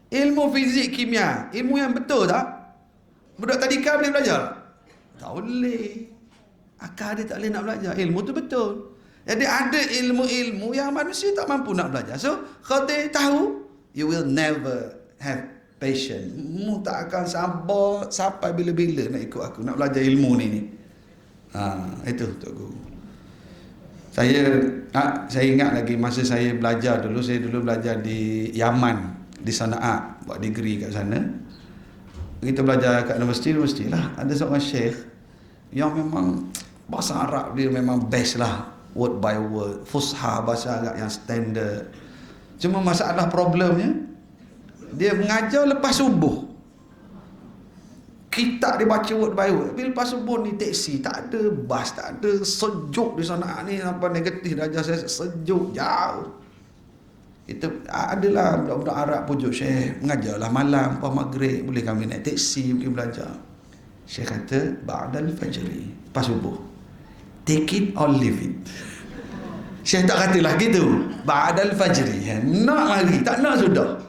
Ilmu fizik, kimia, ilmu yang betul tak? Budak tadika boleh belajar tak? Tak boleh. Akal dia tak boleh nak belajar. Ilmu tu betul. Jadi ada ilmu-ilmu yang manusia tak mampu nak belajar. So, Khadir tahu, you will never have patience. Mu tak akan sabar sampai bila-bila nak ikut aku, nak belajar ilmu ni. Itu Tok Guru. Saya ingat lagi masa saya belajar dulu, saya dulu belajar di Yaman, di Sana'a, buat degree kat sana. Kita belajar kat universiti lah. Ada seorang syekh yang memang bahasa Arab dia memang best lah, word by word, fusha, bahasa Arab yang standard. Cuma masalah problemnya, dia mengajar lepas subuh. Kitab dia baca word by word. Tapi lepas subuh ni teksi, tak ada bas, tak ada, sejuk di sana ni, apa negatif darjah saya, sejuk jauh. Kita adalah budak-budak Arab pujuk Syekh, mengajarlah malam, lepas maghrib boleh kami naik teksi pergi belajar. Syekh kata ba'dal fajri, lepas subuh, take it or leave it. Syekh tak katalah gitu, ba'dal fajri, nak mari, tak nak sudah.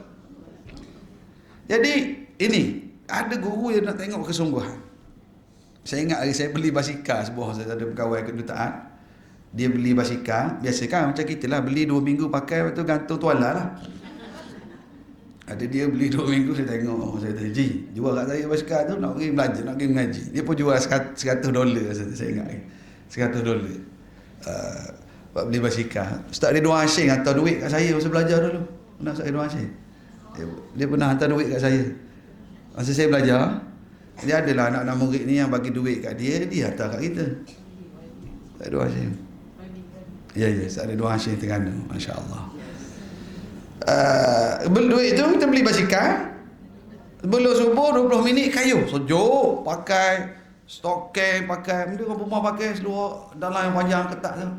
Jadi ini ada guru yang nak tengok kesungguhan. Saya ingat hari saya beli basikal sebuah, saya ada pegawai kedutaan. Dia beli basikal, biasa kan macam kita lah, beli 2 minggu pakai, lepas tu gantung tuala lah. Ada dia beli 2 minggu, saya tengok, saya kata, Ji, jual kat saya basikal tu, nak pergi belajar, nak pergi mengaji. Dia pun jual $100, saya ingat. $100. Buat beli basikal. Ustaz Ridwan Hashim hantar duit kat saya masa belajar dulu. Pernah Ustaz Ridwan Hashim? Dia pernah hantar duit kat saya masa saya belajar. Dia adalah anak-anak murid ni yang bagi duit kat dia, dia hantar kat kita. Ustaz Ridwan Hashim. Ya, Ustaz Ridwan Hashim Terengganu, masya-Allah. Beli duit tu kita beli basikal. Sebelum subuh 20 minit kayu sejuk, pakai stoking, pakai benda orang rumah pakai seluar dalam yang panjang ketat tu.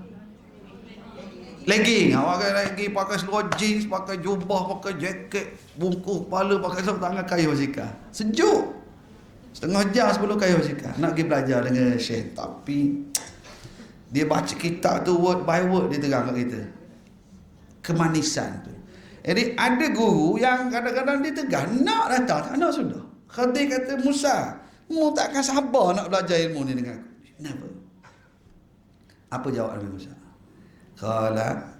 Legging, awak pakai legging, pakai seluar jeans, pakai jubah, pakai jaket, bungkus kepala, pakai sarung tangan, kayu basikal. Sejuk. Setengah jam sebelum kayu basikal. Nak pergi belajar dengan Syekh, tapi dia baca kitab tu word by word, dia terang kat kita kemanisan tu. Jadi ada guru yang kadang-kadang dia tegang, nak datang, tak nak sudah. Khadir kata, Musa, mu tak akan sabar nak belajar ilmu ni dengan aku. Never. Apa jawab Nabi Musa? Qala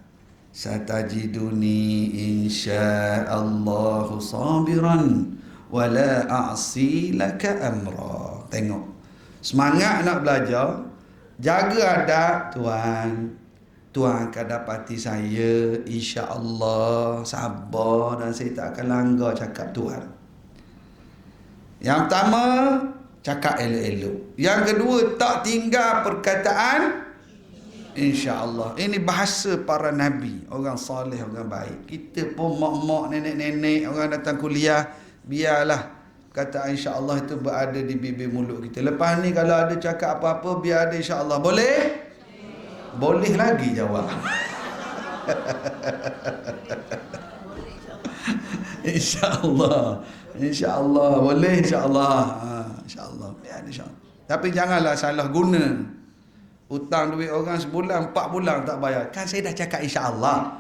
satajiduni insya'allahu sabiran wa la a'si laka amra. Tengok, semangat nak belajar, jaga adab Tuhan. Tuhan akan dapati saya, insya-Allah, sabar dan saya tak akan langgar cakap Tuhan. Yang pertama, cakap elok-elok. Yang kedua, tak tinggal perkataan insya-Allah. Ini bahasa para nabi, orang soleh, orang baik. Kita pun mak-mak, nenek-nenek, orang datang kuliah, biarlah kata insya-Allah itu berada di bibir mulut kita. Lepas ni kalau ada cakap apa-apa, biar ada insya-Allah. Boleh? Boleh lagi jawab. InsyaAllah. InsyaAllah. Boleh insyaAllah. InsyaAllah. Ya, insyaAllah. Tapi janganlah salah guna. Hutang duit orang sebulan, 4 bulan tak bayar. Kan saya dah cakap insyaAllah.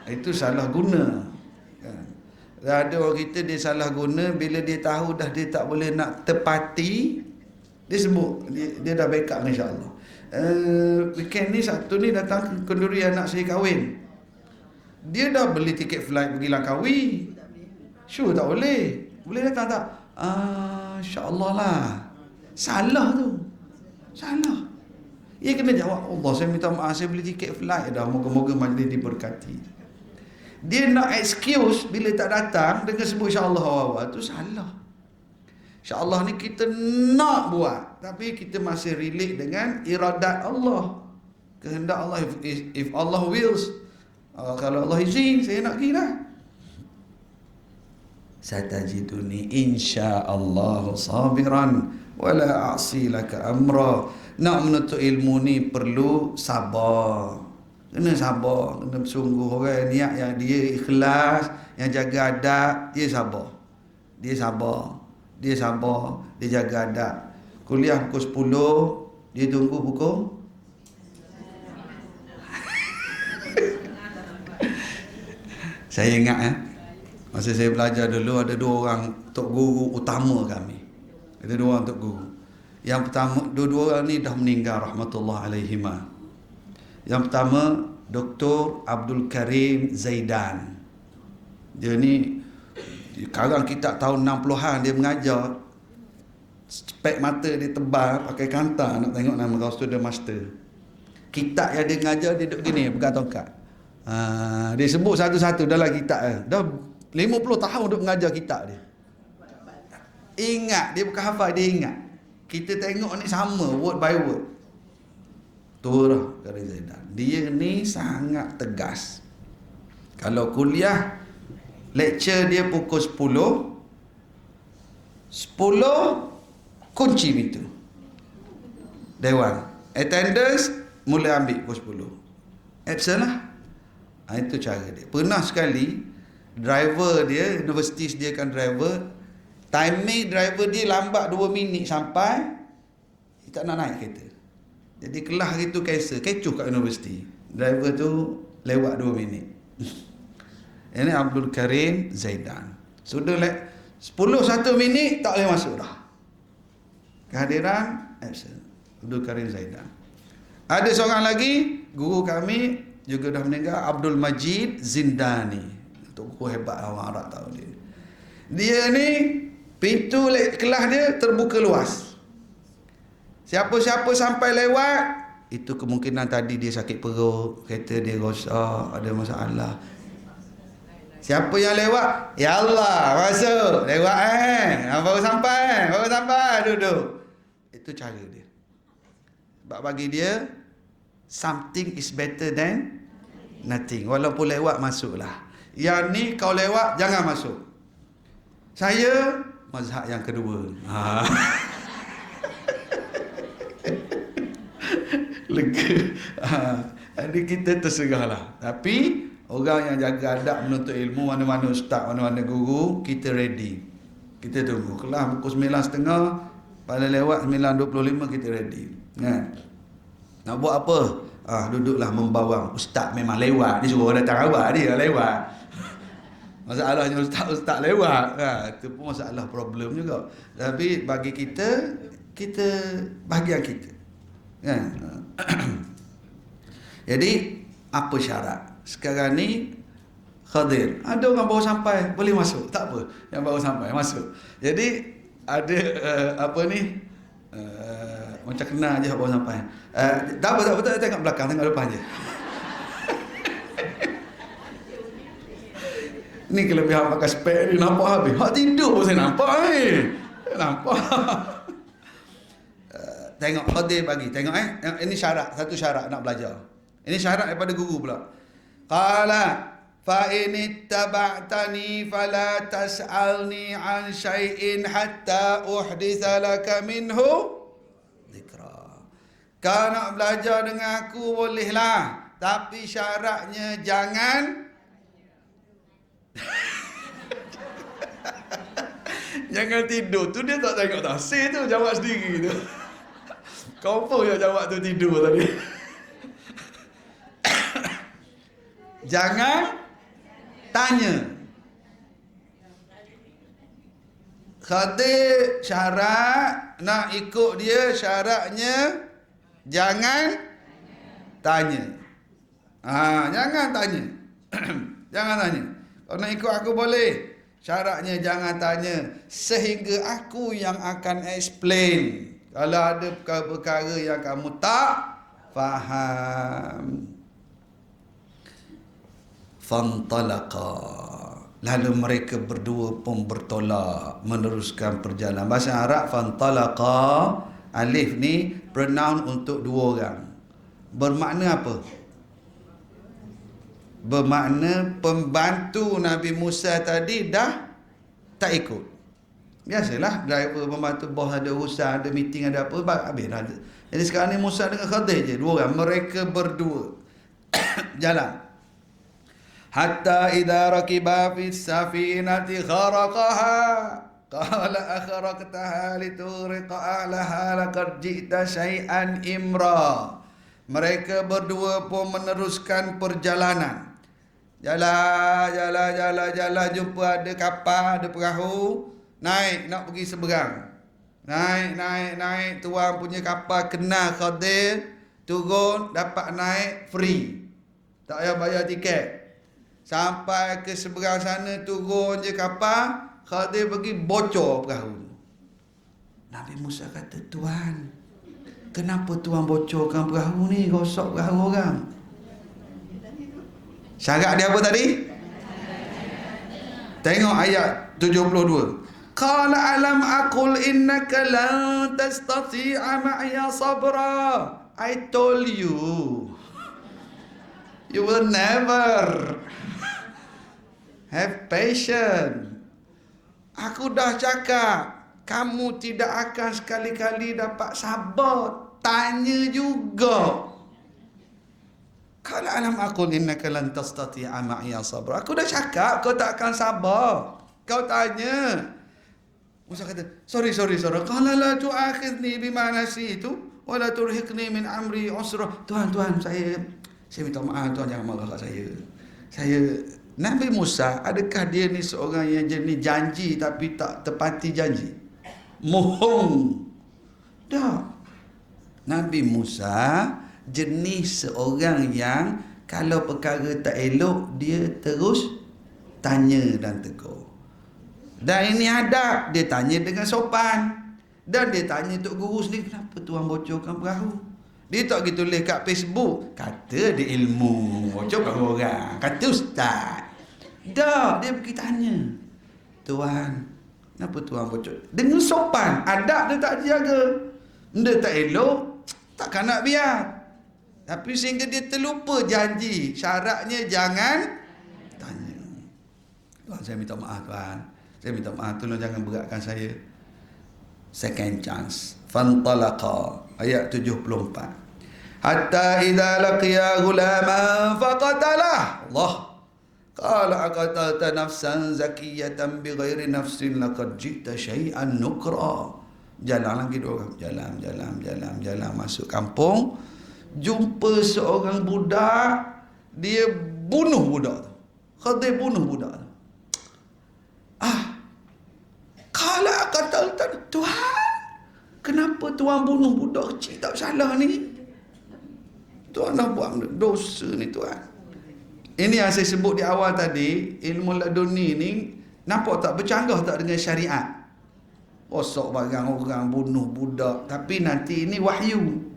Itu salah guna. Ada orang kita dia salah guna, bila dia tahu dah dia tak boleh nak tepati, dia sebut dia dah backup insyaAllah. Weekend ni Sabtu ni datang kenduri anak saya kahwin. Dia dah beli tiket flight pergi Langkawi. Sure tak boleh. Boleh datang tak? InsyaAllah lah. Salah tu. Salah. Dia kena jawab, Allah saya minta maaf, saya beli tiket flight dah. Moga-moga majlis diberkati. Dia nak excuse bila tak datang dengan sebut insyaAllah awal-awal tu salah. InsyaAllah ni kita nak buat, tapi kita masih relate dengan iradat Allah, kehendak Allah. If Allah wills, kalau Allah izin, saya nak pergi lah. Satajiduni insya'allahu sabiran wala a'si laka amra. Nak menuntut ilmu ni perlu sabar. Kena sabar, kena bersungguh. Orang niat yang dia ikhlas, yang jaga adab, dia sabar. Dia sabar. Dia sabar, dia jaga adab. Kuliah pukul 10, dia tunggu pukul saya ingat masa saya belajar dulu ada 2 orang tok guru utama kami. Ada 2 orang tok guru. Yang pertama, 2 orang ni dah meninggal rahmatullah alaihima. Yang pertama Dr. Abdul Karim Zaidan. Dia ni sekarang kita tahun 60-an dia mengajar. Spek mata dia tebal, pakai kantar, nak tengok nama kau student master. Kitab yang dia mengajar dia duduk gini, pegang tongkat. Dia sebut satu-satu dalam kitab. Dah 50 tahun duduk mengajar kitab dia. Ingat, dia bukan hafal, dia ingat. Kita tengok ni sama, word by word. Turah Karim Zaidan. Dia ni sangat tegas. Kalau kuliah, lecture dia pukul 10 kunci pintu dewan. Attendance mula ambil pukul 10. Absent lah. Itu cara dia. Pernah sekali driver dia, universiti sediakan driver, timing driver dia lambat 2 minit sampai, dia tak nak naik kereta. Jadi kelas itu cancel, kecoh kat universiti. Driver tu lewat 2 minit. Ini Abdul Karim Zaidan. Sudah 10-1 minit tak boleh masuk dah. Kehadiran absent. Abdul Karim Zaidan. Ada seorang lagi guru kami juga dah meninggal, Abdul Majid Zindani. Tokoh hebat orang Arab tahu dia. Dia ni pintu kelas dia terbuka luas. Siapa-siapa sampai lewat, itu kemungkinan tadi dia sakit perut, kereta dia rosak, ada masalah. Siapa yang lewat, ya Allah, masuk, lewat baru sampai, duduk. Itu cara dia. Sebab bagi dia, something is better than nothing. Walaupun lewat, masuklah. Yang ni kau lewat, jangan masuk. Saya, mazhab yang kedua. Lega. Jadi kita terserahlah. Tapi orang yang jaga adab menuntut ilmu, mana-mana ustaz, mana-mana guru, kita ready. Kita tunggu. Kelas pukul 9.30, pada lewat 9.25 kita ready. Nak buat apa? Duduklah membawang. Ustaz memang lewat. Dia suruh datang awal, dia lewat. Masalahnya ustaz lewat. Itu pun masalah problem juga. Tapi bagi kita bahagian kita. Jadi apa syarat? Sekarang ni Khadir, ada orang baru sampai, boleh masuk, tak apa. Yang baru sampai masuk. Jadi ada macam kenal je baru sampai. Tak apa, tengok belakang, tengok depan je. Ni kelebihan pakai spek ni, nampak habis. Hak tidur pun saya nampak ni. Nampak. Tengok Khadir bagi, tengok ini syarat, satu syarat nak belajar. Ini syarat daripada guru pula. Qala fa in ittaba'tani fala tas'alni an syai'in hatta uhditha laka minhu dzikra. Kau nak belajar dengan aku bolehlah, Tapi syaratnya jangan jangan tidur. Tu dia tak tengok tafsir tu, jawab sendiri tu. Confirm yang jawab tu tidur tadi. Jangan tanya. Khadir syarat nak ikut dia, syaratnya jangan tanya. Jangan tanya. Jangan tanya. Kalau nak ikut aku boleh, syaratnya jangan tanya sehingga aku yang akan explain kalau ada perkara-perkara yang kamu tak faham. Fantalaqa, lalu mereka berdua pun bertolak meneruskan perjalanan. Bahasa Arab fantalaqa, alif ni pronoun untuk dua orang. Bermakna apa? Bermakna pembantu Nabi Musa tadi dah tak ikut. Biasalah driver pembantu bos ada urusan, ada meeting, ada apa, habislah. Jadi sekarang ni Musa dengan Khadir je, dua orang. Mereka berdua jalan. Hatta idza rakiba fis safinati kharaqaha qala akhraqtaha lituriqa ahlaha laqad ji'ta syai'an imra. Mereka berdua pun meneruskan perjalanan. Jalan, jumpa ada kapal, ada perahu, naik nak pergi seberang. Naik, tuan punya kapal kenal Khadir, turun dapat naik free. Tak payah bayar tiket. Sampai ke seberang sana, turun je kapal, Khadir pergi bocor perahu. Nabi Musa kata, Tuan, kenapa Tuan bocorkan perahu ni, rosak perahu orang? Syarat dia apa tadi? Tengok ayat 72. Qala alam aqul innaka lan tastati'a ma'iya sabra. I told you, you will never have patience. Aku dah cakap, kamu tidak akan sekali-kali dapat sabar. Tanya juga. Kalau alam aqul innaka lan tastati'a ma'iya sabra. Aku dah cakap kau tak akan sabar. Kau tanya. Musa kata, sorry. Qala la tu'akhidni bima nasitu wa la turhiqni min amri usra. Tuan, saya minta maaf, Tuan jangan marah kat saya. Nabi Musa, adakah dia ni seorang yang jenis janji tapi tak tepati janji? Mohong. Tak. Nabi Musa jenis seorang yang kalau perkara tak elok, dia terus tanya dan tegur. Dan ini adab, dia tanya dengan sopan. Dan dia tanya Tok Guru sendiri, kenapa Tuan bocorkan perahu? Dia tak pergi tulis kat Facebook, kata dia ilmu, bocor kat orang, kata ustaz. Dah, dia pergi tanya, Tuan, kenapa Tuan bocor? Dengan sopan, adab dia tak jaga. Benda tak elok, takkan nak biar. Tapi sehingga dia terlupa janji, syaratnya jangan tanya. Tuan, saya minta maaf Tuan. Saya minta maaf, tolong jangan beratkan saya. Second chance. Fantalaqa, ayat 74. Hatta idza laqiya ghulaman faqatalah. Allah. Qala aqatalta nafsan zakiyatan bighairi nafsin laqad ji'ta syai'an nukra. Jalan lagi dua orang. Jalan masuk kampung. Jumpa seorang budak, dia bunuh budak tu. Khadir bunuh budak tu. Qala aqatalta, Tuan, kenapa Tuan bunuh budak kecil tak bersalah ni? Tuan dah buat dosa ni Tuan. Ini yang saya sebut di awal tadi, ilmu laduni ni nampak tak bercanggah tak dengan syariat. Rosak barang orang, bunuh budak. Tapi nanti ini wahyu.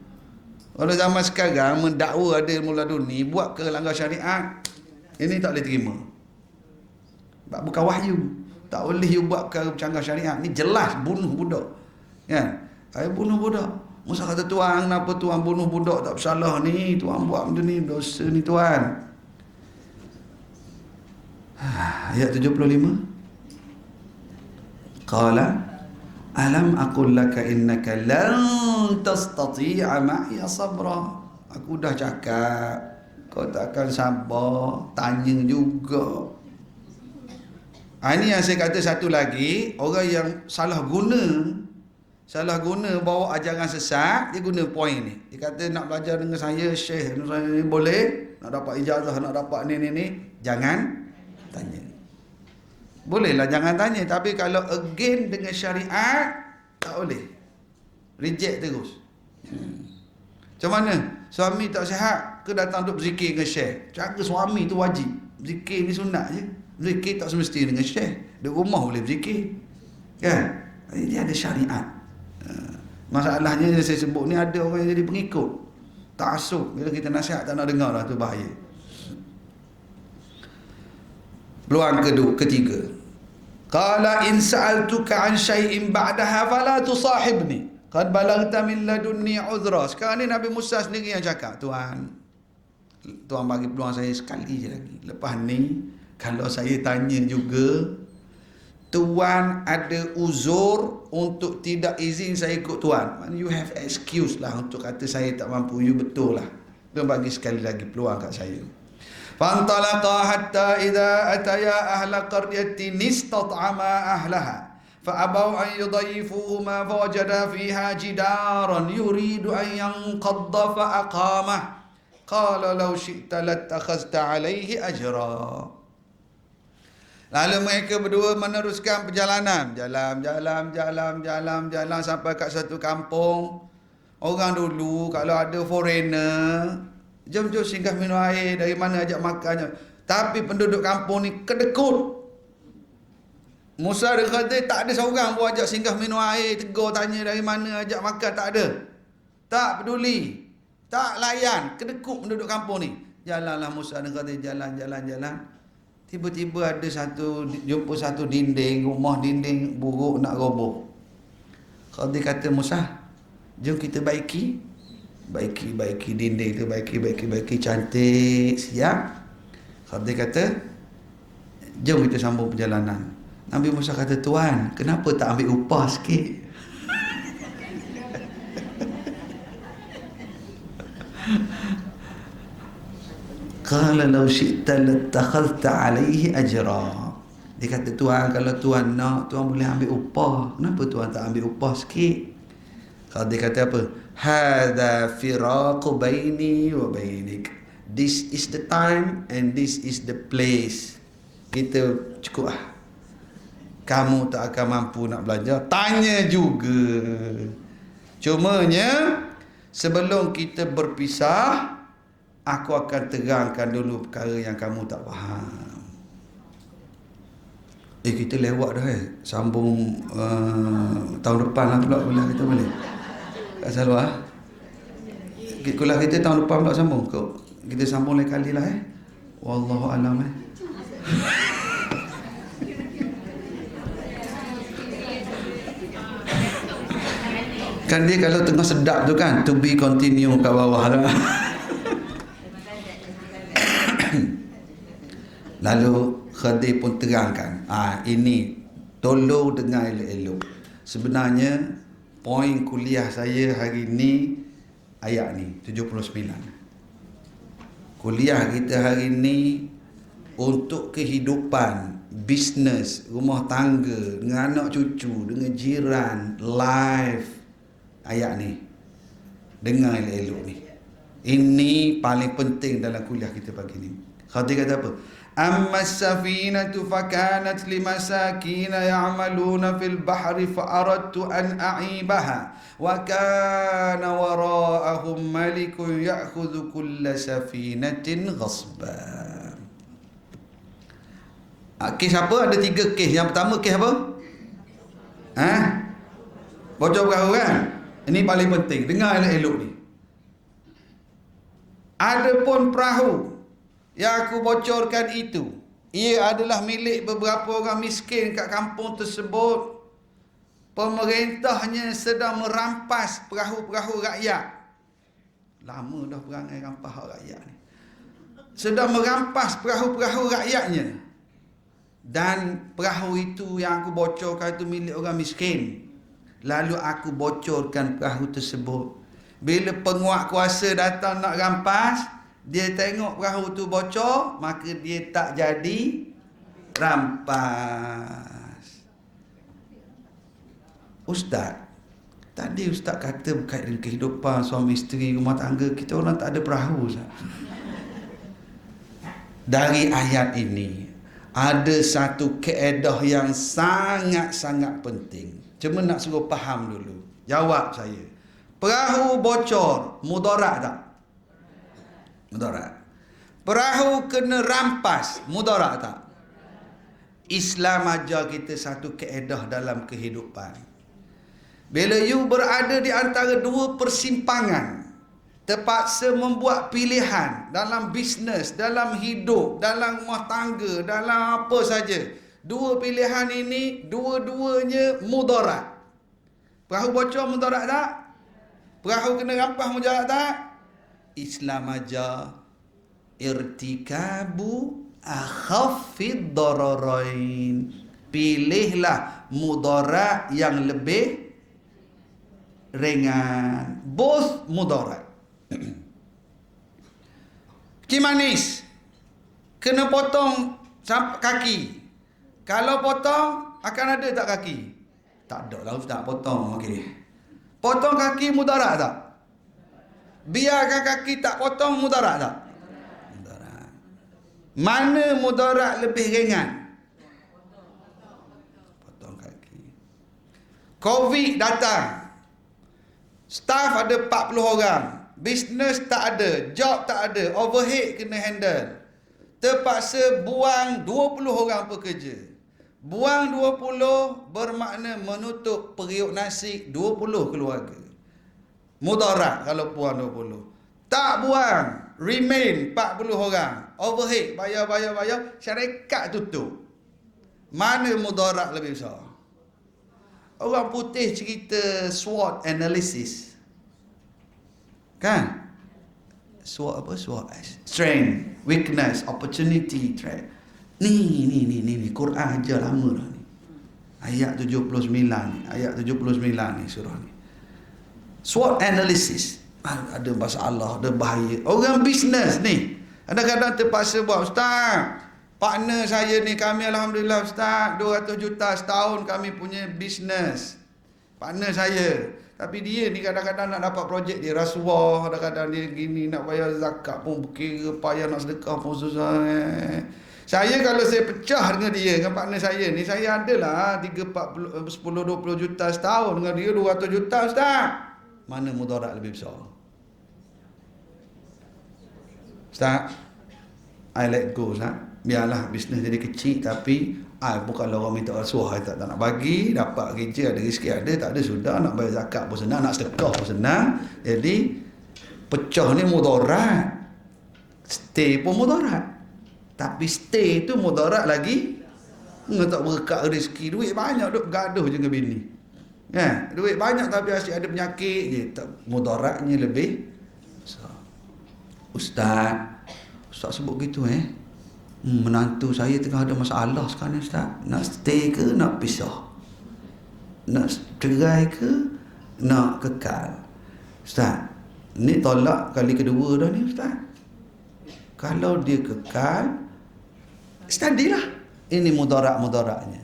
Kalau zaman sekarang mendakwa ada ilmu laduni, buat ke langgar syariat, ini tak boleh terima. Sebab bukan wahyu. Tak boleh you buat perkara bercanggah syariat. Ni jelas bunuh budak. Kan? Saya bunuh budak. Musa kata, Tuan, kenapa Tuan bunuh budak tak bersalah ni? Tuan buat benda ni, dosa ni Tuan. Ayat 75. Qala alam aqul laka innaka lan tastati'a ma'iya sabra. Aku dah cakap Kau takkan sabar, tanya juga. Ini yang saya kata satu lagi, orang yang salah guna bawa ajaran sesat, dia guna poin ni. Dia kata nak belajar dengan saya, Syekh ni boleh, nak dapat ijazah, nak dapat ni, jangan tanya. Bolehlah jangan tanya, tapi kalau again dengan syariat, tak boleh. Reject terus. Macam mana? Suami tak sihat ke datang duk berzikir dengan Syekh? Cara suami tu wajib. Zikir ni sunat je. Zikir tak semesti dengan Syekh. Di rumah boleh berzikir. Kan? Dia ada syariat. Masalahnya yang saya sebut ni, ada orang yang jadi pengikut. Ta'assub. Bila kita nasihat tak nak dengar lah, tu bahaya. Peluang ketiga. Qala in sa'altuka an syai'in ba'daha fala tusahibni. Qad balagta min ladunni uzra. Sekarang ni Nabi Musa sendiri yang cakap, Tuhan bagi peluang saya sekali je lagi. Lepas ni kalau saya tanya juga, Tuan ada uzur untuk tidak izin saya ikut Tuan. You have excuse lah untuk kata saya tak mampu. You betul lah. Tuan bagi sekali lagi peluang kat saya. Fantalaqa hatta idza ataya ahla qaryatin istat'ama ahlaha fa'abaw an yudayyifuhuma fawajada fiha jidaran yuridu an yanqadda fa'aqamah qala law syi'ta lattakhazta alayhi ajra. Lalu mereka berdua meneruskan perjalanan. Jalan sampai kat satu kampung. Orang dulu kalau ada foreigner, jom singgah minum air, dari mana ajak makan. Tapi penduduk kampung ni kedekut. Musa dan Khadir tak ada seorang pun ajak singgah minum air, tegur tanya dari mana ajak makan, tak ada. Tak peduli. Tak layan. Kedekut penduduk kampung ni. Jalanlah Musa dan Khadir, jalan. Tiba-tiba ada jumpa satu dinding, rumah dinding buruk nak roboh. Khadir kata, Musa, jom kita baiki dinding tu, baiki cantik, siap. Khadir kata, jom kita sambung perjalanan. Nabi Musa kata, Tuan, kenapa tak ambil upah sikit? Qala law syi'ta lattakhadhta alayhi ajra. Dia kata, Tuan, kalau Tuan nak, Tuan boleh ambil upah. Kenapa Tuan tak ambil upah sikit? Kalau dia kata apa? Hadha firaqu baini wa bainik. This is the time and this is the place. Kita cukup lah. Kamu tak akan mampu nak belajar, tanya juga. Cumanya sebelum kita berpisah, aku akan terangkan dulu perkara yang kamu tak faham. Kita lewat dah sambung tahun depan lah pula kuliah kita balik. Tak salah. Kuliah kita tahun depan pula sambung. Kita sambung lain kali lah Wallahu alam Kan dia kalau tengah sedap tu kan, to be continue kat bawah lah. Lalu Khadir pun terangkan, ini tolong dengar elok-elok. Sebenarnya poin kuliah saya hari ni ayat ni 79. Kuliah kita hari ni untuk kehidupan, bisnes, rumah tangga, dengan anak cucu, dengan jiran, life. Ayat ni dengar elok-elok ni. Ini paling penting dalam kuliah kita pagi ni. Khadir kata apa? Amma as-safinatu fakanat limasakina ya'maluna fil bahri fa aradtu an a'ibaha wa kana wara'ahum malikun ya'khudhu kulla safinatin ghasba. Kes apa? Ada 3 kes. Yang pertama kes apa? Bocor perahu kan? Ini paling penting. Dengar elok-elok ni. Adapun perahu yang aku bocorkan itu, ia adalah milik beberapa orang miskin kat kampung tersebut. Pemerintahnya sedang merampas perahu-perahu rakyat. Lama dah perangai rampas rakyat ni. Sedang merampas perahu-perahu rakyatnya. Dan perahu itu yang aku bocorkan itu milik orang miskin. Lalu aku bocorkan perahu tersebut. Bila penguat kuasa datang nak rampas, Dia tengok perahu tu bocor, maka dia tak jadi rampas. Ustaz, tadi Ustaz kata berkait dengan kehidupan suami isteri, rumah tangga, kita orang tak ada perahu, Ustaz. Dari ayat ini ada satu kaedah yang sangat-sangat penting. Cuma nak suruh faham dulu. Jawab saya. Perahu bocor, mudarat tak? Mudarat. Perahu kena rampas, mudarat tak? Islam ajar kita satu kaedah dalam kehidupan. Bila you berada di antara dua persimpangan, terpaksa membuat pilihan dalam bisnes, dalam hidup, dalam rumah tangga, dalam apa saja. Dua pilihan ini, dua-duanya mudarat. Perahu bocor mudarat tak? Perahu kena rampas mudarat tak? Islam ajar irtikabu akhaffid dararain. Pilihlah mudarat yang lebih ringan. Both mudarat. Cik manis kena potong kaki. Kalau potong akan ada tak kaki? Tak ada lah Ustaz, potong. Okey. Potong kaki mudarat tak? Biarkan kaki tak potong mudarat tak? Mudarat. Mana mudarat lebih ringan? Potong kaki. Covid datang. Staff ada 40 orang. Bisnes tak ada, job tak ada, overhead kena handle. Terpaksa buang 20 orang pekerja. Buang 20 bermakna menutup periuk nasi 20 keluarga. Mudarat kalau buang 20. Tak buang, remain 40 orang. Overhead, bayar, syarikat tutup. Mana mudarat lebih besar? Orang putih cerita SWOT analysis. Kan? SWOT apa? SWOT. Strength, weakness, opportunity, threat. Ni. Quran aja lama dah ni. Ayat 79 ni. Ayat 79 ni surah ni. SWOT analysis. Ada masalah, ada bahaya. Orang bisnes ni. Kadang-kadang terpaksa buat, Ustaz, partner saya ni, kami Alhamdulillah Ustaz, 200 juta setahun kami punya bisnes. Partner saya. Tapi dia ni kadang-kadang nak dapat projek dia rasuah, kadang-kadang dia gini, nak bayar zakat pun berkira, payah nak sedekah pun susah. Saya kalau saya pecah dengan dia, dengan partner saya ni, saya adalah 10-20 juta setahun, dengan dia 200 juta Ustaz. Mana mudarat lebih besar? Ustaz, I let go Ustaz. Biarlah bisnes jadi kecil, tapi bukanlah orang minta rasuah, tak nak bagi, dapat kerja, ada rezeki ada, tak ada sudah, nak bayar zakat pun senang, nak sedekah pun senang. Jadi pecah ni mudarat, stay pun mudarat. Tapi stay tu mudarat lagi, tak berkat rezeki, duit banyak duk gaduh je dengan bini. Duit banyak tapi asyik ada penyakit je, tak, mudaratnya lebih besar. Ustaz sebut gitu menantu saya tengah ada masalah sekarang Ustaz. Nak stay ke nak pisah? Nak cerai ke nak kekal? Ustaz, ni tolak kali kedua dah ni Ustaz. Kalau dia kekal, studylah. Ini mudarat-mudaratnya.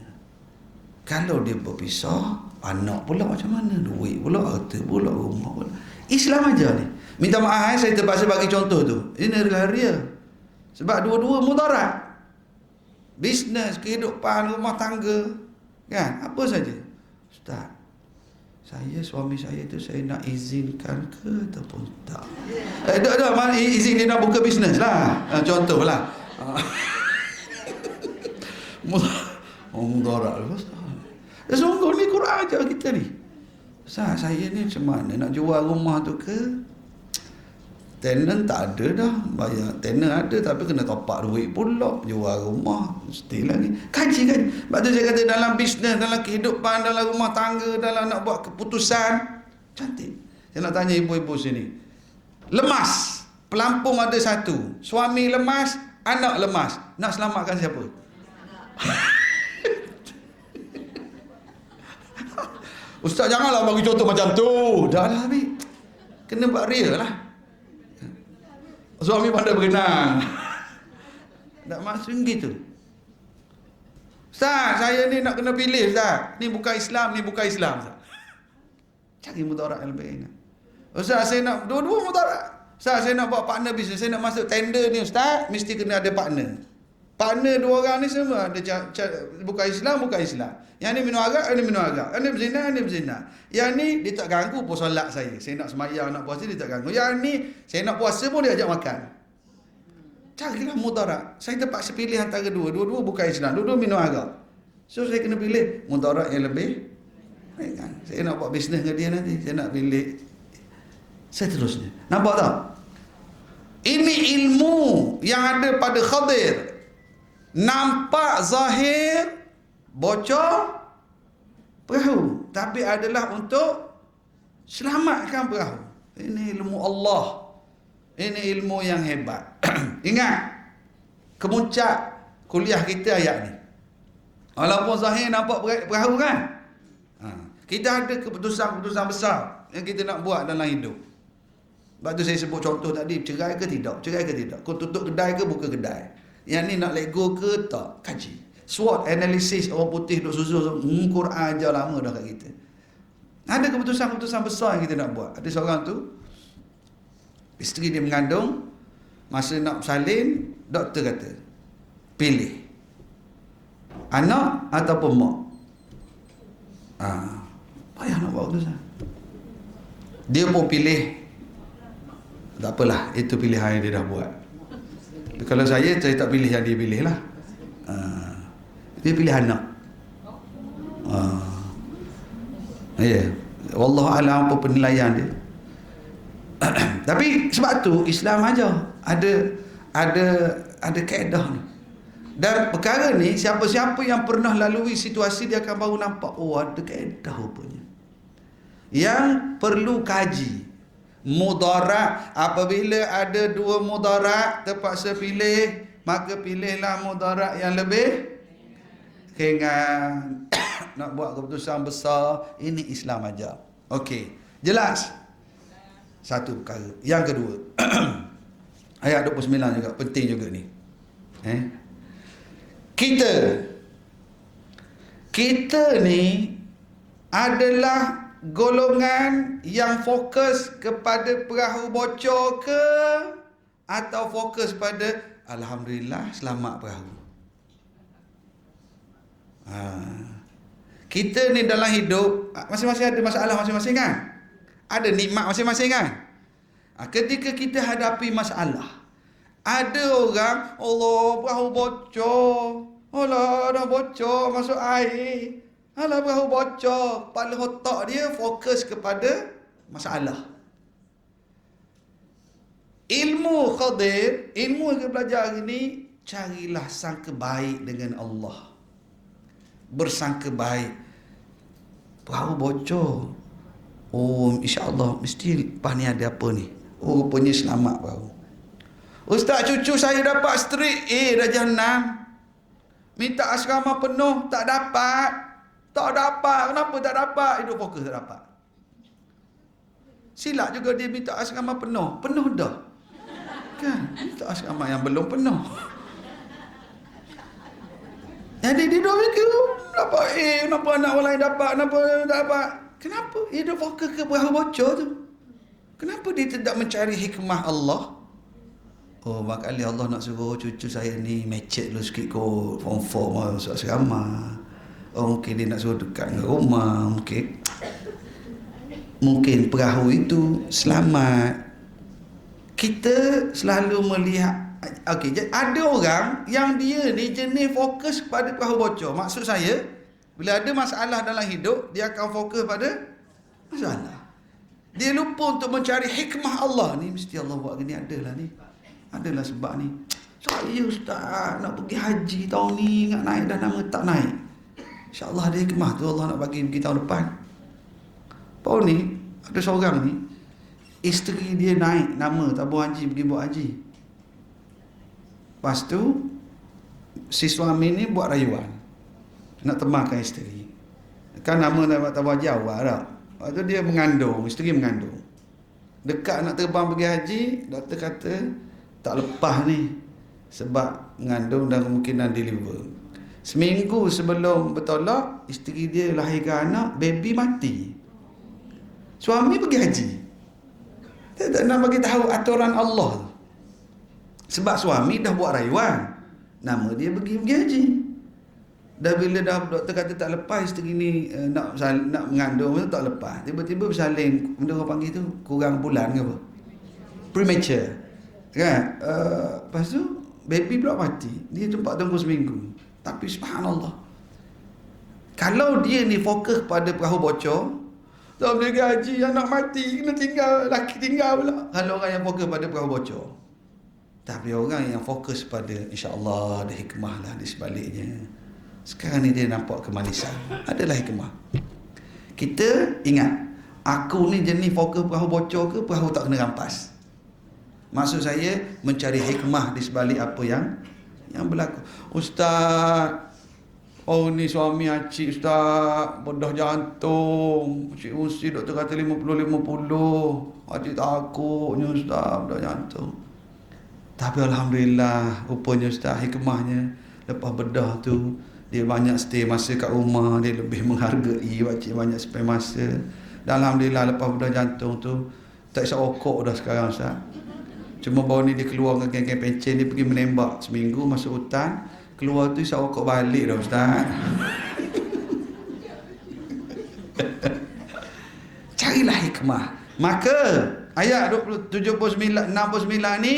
Kalau dia berpisah, anak pula macam mana? Duit pula, harta pula, rumah pula. Islam aja ni. Minta maaf saya terpaksa bagi contoh tu. Ini adalah real. Sebab dua-dua mudarat. Bisnes, kehidupan, rumah tangga, kan? Apa saja. Ustaz, suami saya tu saya nak izinkan ke ataupun tak? Mana izin dia nak buka bisnes lah. Contoh lah. Mudarat lah. Sungguh ni Quran ajar kita ni. Ustaz, saya ni macam mana nak jual rumah tu ke? Tenant tak ada dah. Bayar tenant ada tapi kena top up duit pula. Jual rumah mesti lagi. Kaji. Sebab tu saya kata dalam bisnes, dalam kehidupan, dalam rumah tangga, dalam nak buat keputusan, cantik. Saya nak tanya ibu-ibu sini. Lemas, pelampung ada satu. Suami lemas, anak lemas. Nak selamatkan siapa? Ustaz janganlah bagi contoh macam tu. Dah lah habis. Kena buat real lah. suami pandai berenang. Tak maksud gitu. Ustaz, saya ni nak kena pilih Ustaz. Ni bukan Islam, ni bukan Islam Ustaz. Cari mudarat yang lebih ingat. Ustaz, saya nak dua-dua mudarat. Ustaz, saya nak buat partner bisnes. Saya nak masuk tender ni Ustaz, mesti kena ada partner. Partner dua orang ni semua ada bukan Islam, bukan Islam. Yang ni minum arak, yang ni minum arak. Yang ni berzina, yang ni berzina. Yang ni dia tak ganggu pun solat saya. Saya nak semayang, nak puasa dia tak ganggu. Yang ni saya nak puasa pun dia ajak makan. Carilah mudarat. Saya terpaksa pilih antara dua. Dua-dua bukan Islam. Dua-dua minum arak. So saya kena pilih mudarat yang lebih baik kan. Saya nak buat bisnes dengan dia nanti. Saya nak pilih seterusnya. Nampak tak? Ini ilmu yang ada pada Khadir. Nampak zahir bocor perahu, tapi adalah untuk selamatkan perahu. Ini ilmu Allah. Ini ilmu yang hebat. Ingat, kemuncak kuliah kita ayat ni. Walaupun zahir nampak perahu kan, kita ada keputusan-keputusan besar yang kita nak buat dalam hidup. Sebab tu saya sebut contoh tadi, cerai ke tidak, cerai ke tidak, kau tutup kedai ke buka kedai, yang ni nak let go ke tak, kaji. SWOT analisis orang putih duk susun Quran ajar lama dah kat kita. Ada keputusan-keputusan besar yang kita nak buat. Ada seorang tu, isteri dia mengandung, masa nak salin, doktor kata, pilih anak ataupun mak. Payah nak buat keputusan. Dia pun pilih, tak apalah, itu pilihan yang dia dah buat. Tapi kalau saya tak pilih yang dia pilih lah. Dia pilih anak. Ya, wallahu a'lam apa penilaian dia. Tapi sebab tu Islam aja ada kaedah ni. Dan perkara ni, siapa-siapa yang pernah lalui situasi dia akan baru nampak, oh ada kaedah rupanya. Yang perlu kaji. Mudarat, apabila ada dua mudarat terpaksa pilih, maka pilihlah mudarat yang lebih ringan. Nak buat keputusan besar, ini Islam aja. Okey, jelas? Satu perkara. Yang kedua, ayat 29 juga penting juga ni. Kita ni adalah golongan yang fokus kepada perahu bocor ke, atau fokus pada alhamdulillah selamat perahu. Kita ni dalam hidup masing-masing ada masalah masing-masing kan, ada nikmat masing-masing kan. Ketika kita hadapi masalah, ada orang, Allah perahu bocor, Allah dah bocor masuk air, alah perahu bocor, kepala otak dia fokus kepada masalah. Ilmu Khadir, ilmu yang kita belajar hari ni, carilah sangka baik dengan Allah. Bersangka baik. Perahu bocor, oh insya-Allah mesti lepas ni ada apa ni, oh rupanya selamat perahu. Ustaz, cucu saya dapat straight A darjah 6, minta asrama penuh, tak dapat. Kenapa tak dapat? Hidup fokus tak dapat. Silap juga dia minta asrama penuh dah kan, minta asrama yang belum penuh. Jadi dia dah fikir, dapat kenapa anak orang lain dapat, kenapa tak dapat? Kenapa? Dia fokus ke perahu bocor tu. Kenapa dia tidak mencari hikmah Allah? Oh, makali Allah nak suruh cucu saya ni macet dulu sikit kot, form 4 masuk asrama. Oh, mungkin dia nak suruh dekat dengan rumah, mungkin perahu itu selamat. Kita selalu melihat, okey, ada orang yang dia ni jenis fokus pada perahu bocor. Maksud saya, bila ada masalah dalam hidup, dia akan fokus pada masalah. Dia lupa untuk mencari hikmah Allah. Ni mesti Allah buat gini, adalah ni, adalah sebab ni. Saya ustaz nak pergi haji tahun ni, nak naik dah nama tak naik. InsyaAllah ada hikmah tu Allah nak bagi kita tahun depan. Tahun ni ada seorang ni, isteri dia naik nama tabung haji, pergi buat haji. Lepas tu si suami ni buat rayuan nak temankan isteri. Kan nama tabung haji awal tak. Lepas tu dia mengandung, isteri mengandung. Dekat nak terbang pergi haji, doktor kata tak lepas ni sebab mengandung dan kemungkinan deliver. Seminggu sebelum bertolak, isteri dia lahirkan anak, baby mati. Suami pergi haji. Dia tak nak bagi tahu aturan Allah. Sebab suami dah buat rayuan, nama dia pergi haji. Dah bila dah doktor kata tak lepas, isteri ni nak mengandung tu tak lepas. Tiba-tiba bersalin, benda orang panggil tu kurang bulan ke apa? Premature. Kan? Lepas tu baby pula mati. Dia tempat tunggu seminggu. Tapi subhanallah, kalau dia ni fokus pada perahu bocor, tak boleh gaji, anak mati, kena tinggal, laki tinggal pula. Kalau orang yang fokus pada perahu bocor. Tapi orang yang fokus pada insya-Allah ada hikmah lah di sebaliknya. Sekarang ni dia nampak kemanisan. Adalah hikmah. Kita ingat, aku ni jenis fokus perahu bocor ke perahu tak kena rampas? Maksud saya mencari hikmah di sebalik apa yang berlaku. Ustaz, oh ni suami acik ustaz, bedah jantung. Cik Usi doktor kata 50-50. Acik takutnya ustaz, bedah jantung. Tapi alhamdulillah, rupanya ustaz hikmahnya lepas bedah tu dia banyak stay masa kat rumah, dia lebih menghargai acik banyak spend masa. Dan alhamdulillah lepas bedah jantung tu tak isap rokok dah sekarang ustaz. Cuma baru ni dia keluar dengan geng-geng pencen, dia pergi menembak seminggu masuk hutan, keluar tu isap rokok balik dah ustaz. Carilah hikmah. Maka ayat 79 ni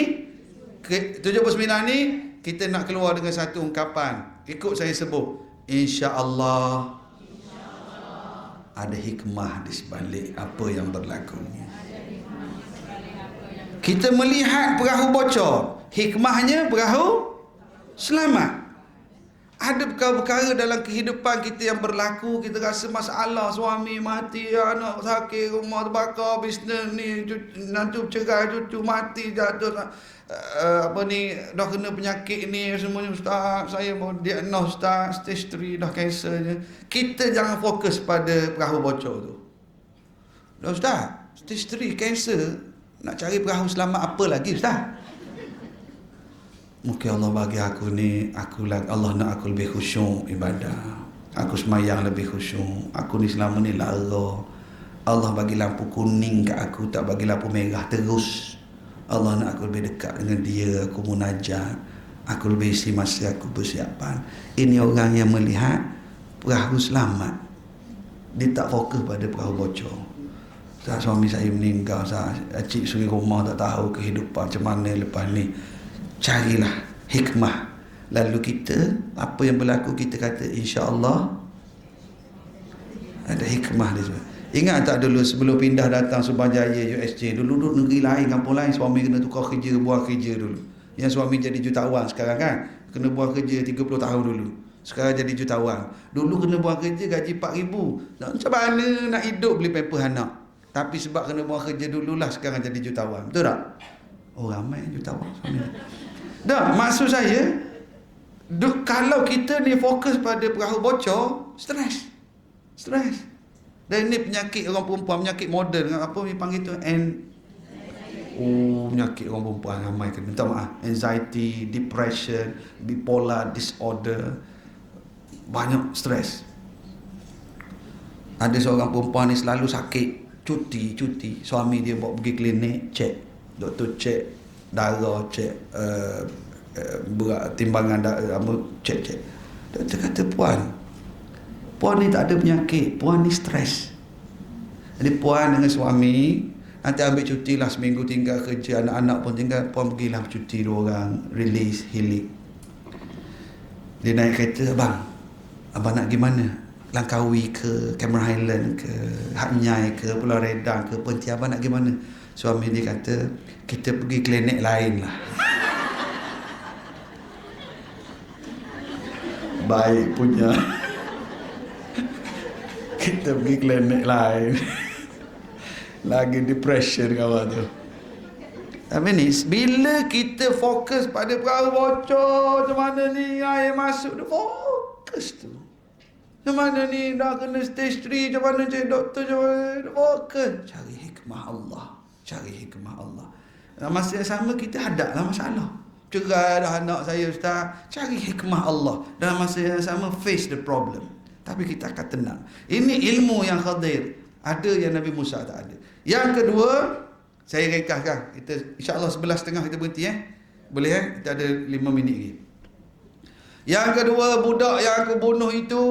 79 ni kita nak keluar dengan satu ungkapan. Ikut saya sebut, insya-Allah ada hikmah di sebalik apa yang berlaku. Kita melihat perahu bocor, hikmahnya perahu selamat. Ada perkara-perkara dalam kehidupan kita yang berlaku, kita rasa masalah, suami mati, anak sakit, rumah terbakar, bisnes ni, nanti cerai, cucu mati, jatuh dah kena penyakit ni semuanya ustaz, saya mau diagnos ustaz stage 3 dah kansernya. Kita jangan fokus pada perahu bocor tu. Dah ustaz, stage 3 kanser, nak cari perahu selamat apa lagi ustaz? Mungkin Allah bagi aku ni, Allah nak aku lebih khusyuk ibadah. Aku semayang lebih khusyuk. Aku ni selama ni lara. Allah bagi lampu kuning kat aku, tak bagi lampu merah terus. Allah nak aku lebih dekat dengan dia, aku munajat. Aku lebih isi masa aku persiapan. Ini orang yang melihat perahu selamat. Dia tak fokus pada perahu bocor. Saat suami saya meninggal, acik suri rumah tak tahu kehidupan macam mana lepas ni. Carilah hikmah. Lalu kita, apa yang berlaku kita kata insya-Allah ada hikmah dia. Ingat tak dulu sebelum pindah datang Subanjaya USJ, dulu duduk negeri lain, kampung lain, suami kena tukar kerja, buang kerja dulu. Yang suami jadi jutawan sekarang kan, kena buang kerja 30 tahun dulu. Sekarang jadi jutawan. Dulu kena buang kerja gaji 4,000. Macam mana nak hidup beli pamper anak? Tapi sebab kena buang kerja dululah sekarang jadi jutawan. Betul tak? Oh ramai jutawan suami. Dah, maksud saya, kalau kita ni fokus pada perahu bocor, stres. Dan ini penyakit orang perempuan, penyakit moden, apa dia panggil tu? Penyakit orang perempuan ramai kena. Minta maaf. Anxiety, depression, bipolar disorder, banyak stres. Ada seorang perempuan ni selalu sakit, cuti. Suami dia bawa pergi klinik, cek. Doktor cek darah, cek berat timbangan darah, cek. Doktor kata puan ni tak ada penyakit, puan ni stres. Jadi puan dengan suami nanti ambil cuti lah seminggu, tinggal kerja, anak-anak pun tinggal, puan pergilah cuti 2 orang, release, healing. Dia naik kereta, abang nak pergi mana? Langkawi ke, Cameron Highland ke, Hat Nyai ke, Pulau Redang ke, Penti, abang nak pergi mana? Suami dia kata, kita pergi klinik lain lah. Baik punya. Kita pergi klinik lain. Lagi depression kawan tu. Tapi ni, bila kita fokus pada perahu bocor, macam mana ni air masuk, dia fokus tu. Macam mana ni dah kena stage 3, macam mana cari doktor, macam mana, dia fokus. Cari hikmah Allah. Masa yang sama kita hadaplah masalah. Cerai dah anak saya ustaz, cari hikmah Allah. Dalam masa yang sama face the problem. Tapi kita akan tenang. Ini ilmu yang Khadir. Ada yang Nabi Musa tak ada. Yang kedua, saya rekahkan. Kita insya-Allah 11.30 kita berhenti Boleh Kita ada 5 minit lagi. Yang kedua, budak yang aku bunuh itu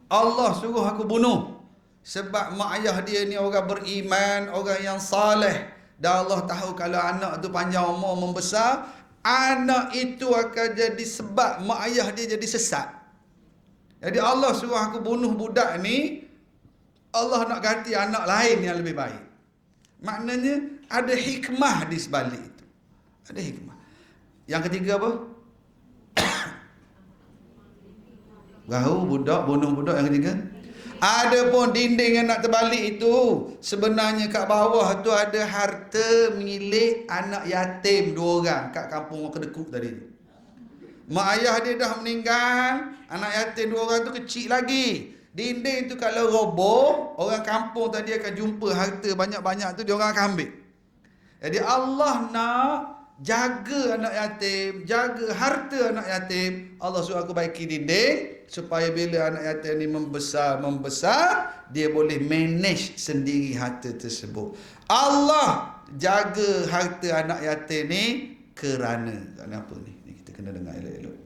Allah suruh aku bunuh. Sebab mak ayah dia ni orang beriman, orang yang saleh. Dan Allah tahu kalau anak tu panjang umur membesar, anak itu akan jadi sebab mak ayah dia jadi sesat. Jadi Allah suruh aku bunuh budak ni, Allah nak ganti anak lain yang lebih baik. Maknanya ada hikmah di sebalik itu. Ada hikmah. Yang ketiga apa? Budak, bunuh budak. Yang ketiga, ada pun dinding yang nak terbalik itu, sebenarnya kat bawah tu ada harta milik anak yatim 2 orang kat kampung Kedekut tadi. Mak ayah dia dah meninggal, anak yatim 2 orang tu kecil lagi. Dinding tu kalau roboh, orang kampung tadi akan jumpa harta banyak-banyak tu, dia orang akan ambil. Jadi Allah nak jaga anak yatim, jaga harta anak yatim. Allah suruh aku baiki dinding supaya bila anak yatim ni membesar, dia boleh manage sendiri harta tersebut. Allah jaga harta anak yatim ni kerana apa ni? Kita kena dengar elok-elok.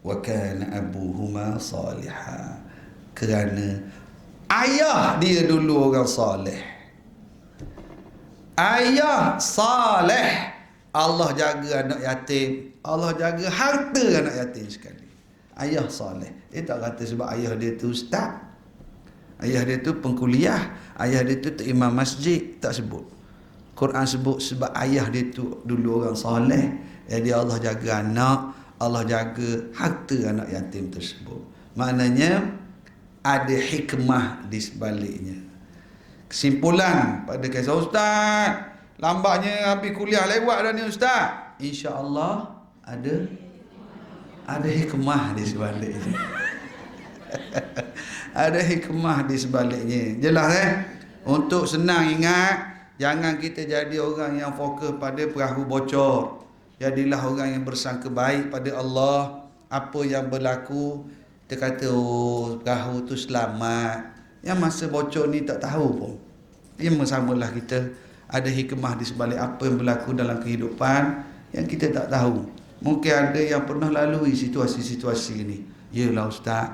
Wa kana abuhuma salihah. Kerana ayah dia dulu orang soleh. Ayah saleh, Allah jaga anak yatim, Allah jaga harta anak yatim sekali. Ayah soleh. Dia tak kata sebab ayah dia tu ustaz, ayah dia tu pengkuliah, ayah dia tu imam masjid. Tak sebut. Quran sebut sebab ayah dia tu dulu orang soleh. Jadi Allah jaga anak, Allah jaga harta anak yatim tersebut. Maknanya ada hikmah di sebaliknya. Kesimpulan pada kisah ustaz, lambatnya habis kuliah lewat dah ni ustaz. InsyaAllah ada hikmah di sebaliknya. Ada hikmah di sebaliknya. Jelas Untuk senang ingat, jangan kita jadi orang yang fokus pada perahu bocor. Jadilah orang yang bersangka baik pada Allah. Apa yang berlaku, kita kata perahu tu selamat. Yang masa bocor ni tak tahu pun. Dia samalah kita. Ada hikmah di sebalik apa yang berlaku dalam kehidupan yang kita tak tahu. Mungkin ada yang pernah lalui situasi-situasi ini. Yalah ustaz.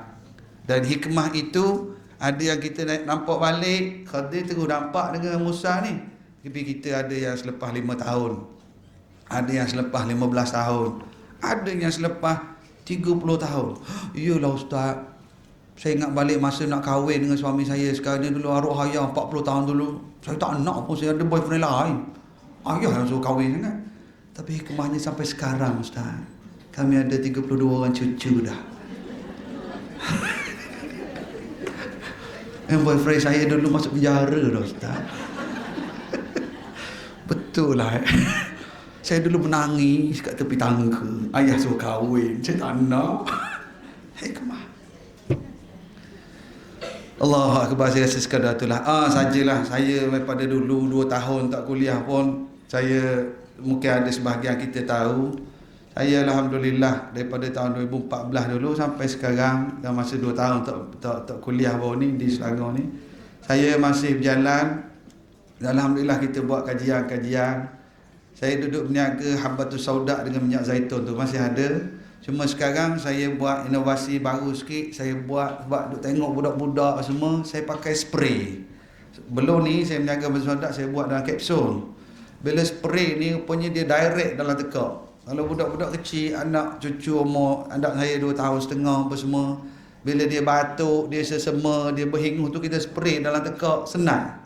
Dan hikmah itu ada yang kita nampak balik, Khadir terus nampak dengan Musa ni. Tapi kita ada yang selepas 5 tahun. Ada yang selepas 15 tahun. Ada yang selepas 30 tahun. Yalah ustaz. Saya ingat balik masa nak kahwin dengan suami saya sekarang ni, dulu arwah ayah 40 tahun dulu. Saya tak nak pun, saya ada boyfriend lain. Ayah yang suruh kahwin sangat. Tapi hikmahnya sampai sekarang ustaz. Kami ada 32 orang cucu dah. Yang boyfriend saya dulu masuk penjara dah ustaz. Betul lah. Saya dulu menangis kat tepi tangga. Ayah suruh kahwin. Saya tak nak. Hikmah. Allah Akbar, saya rasa sekadar itulah. Sajalah saya daripada dulu 2 tahun tak kuliah pun, saya mungkin ada sebahagian kita tahu. Saya Alhamdulillah daripada tahun 2014 dulu sampai sekarang, dalam masa 2 tahun tak kuliah baru ni di Selangor ni, saya masih berjalan. Alhamdulillah kita buat kajian-kajian. Saya duduk berniaga Habbatus Sauda dengan minyak zaitun tu masih ada. Cuma sekarang saya buat inovasi baru sikit. Saya buat sebab duk tengok budak-budak semua, saya pakai spray. Belum ni saya berniaga Habbatus Sauda, saya buat dalam kapsul. Bila spray ni rupanya dia direct dalam tekak. Kalau budak-budak kecil, anak cucu umur anak saya 2 tahun setengah apa semua, bila dia batuk, dia sesema, dia berhingus tu, kita spray dalam tekak, senang.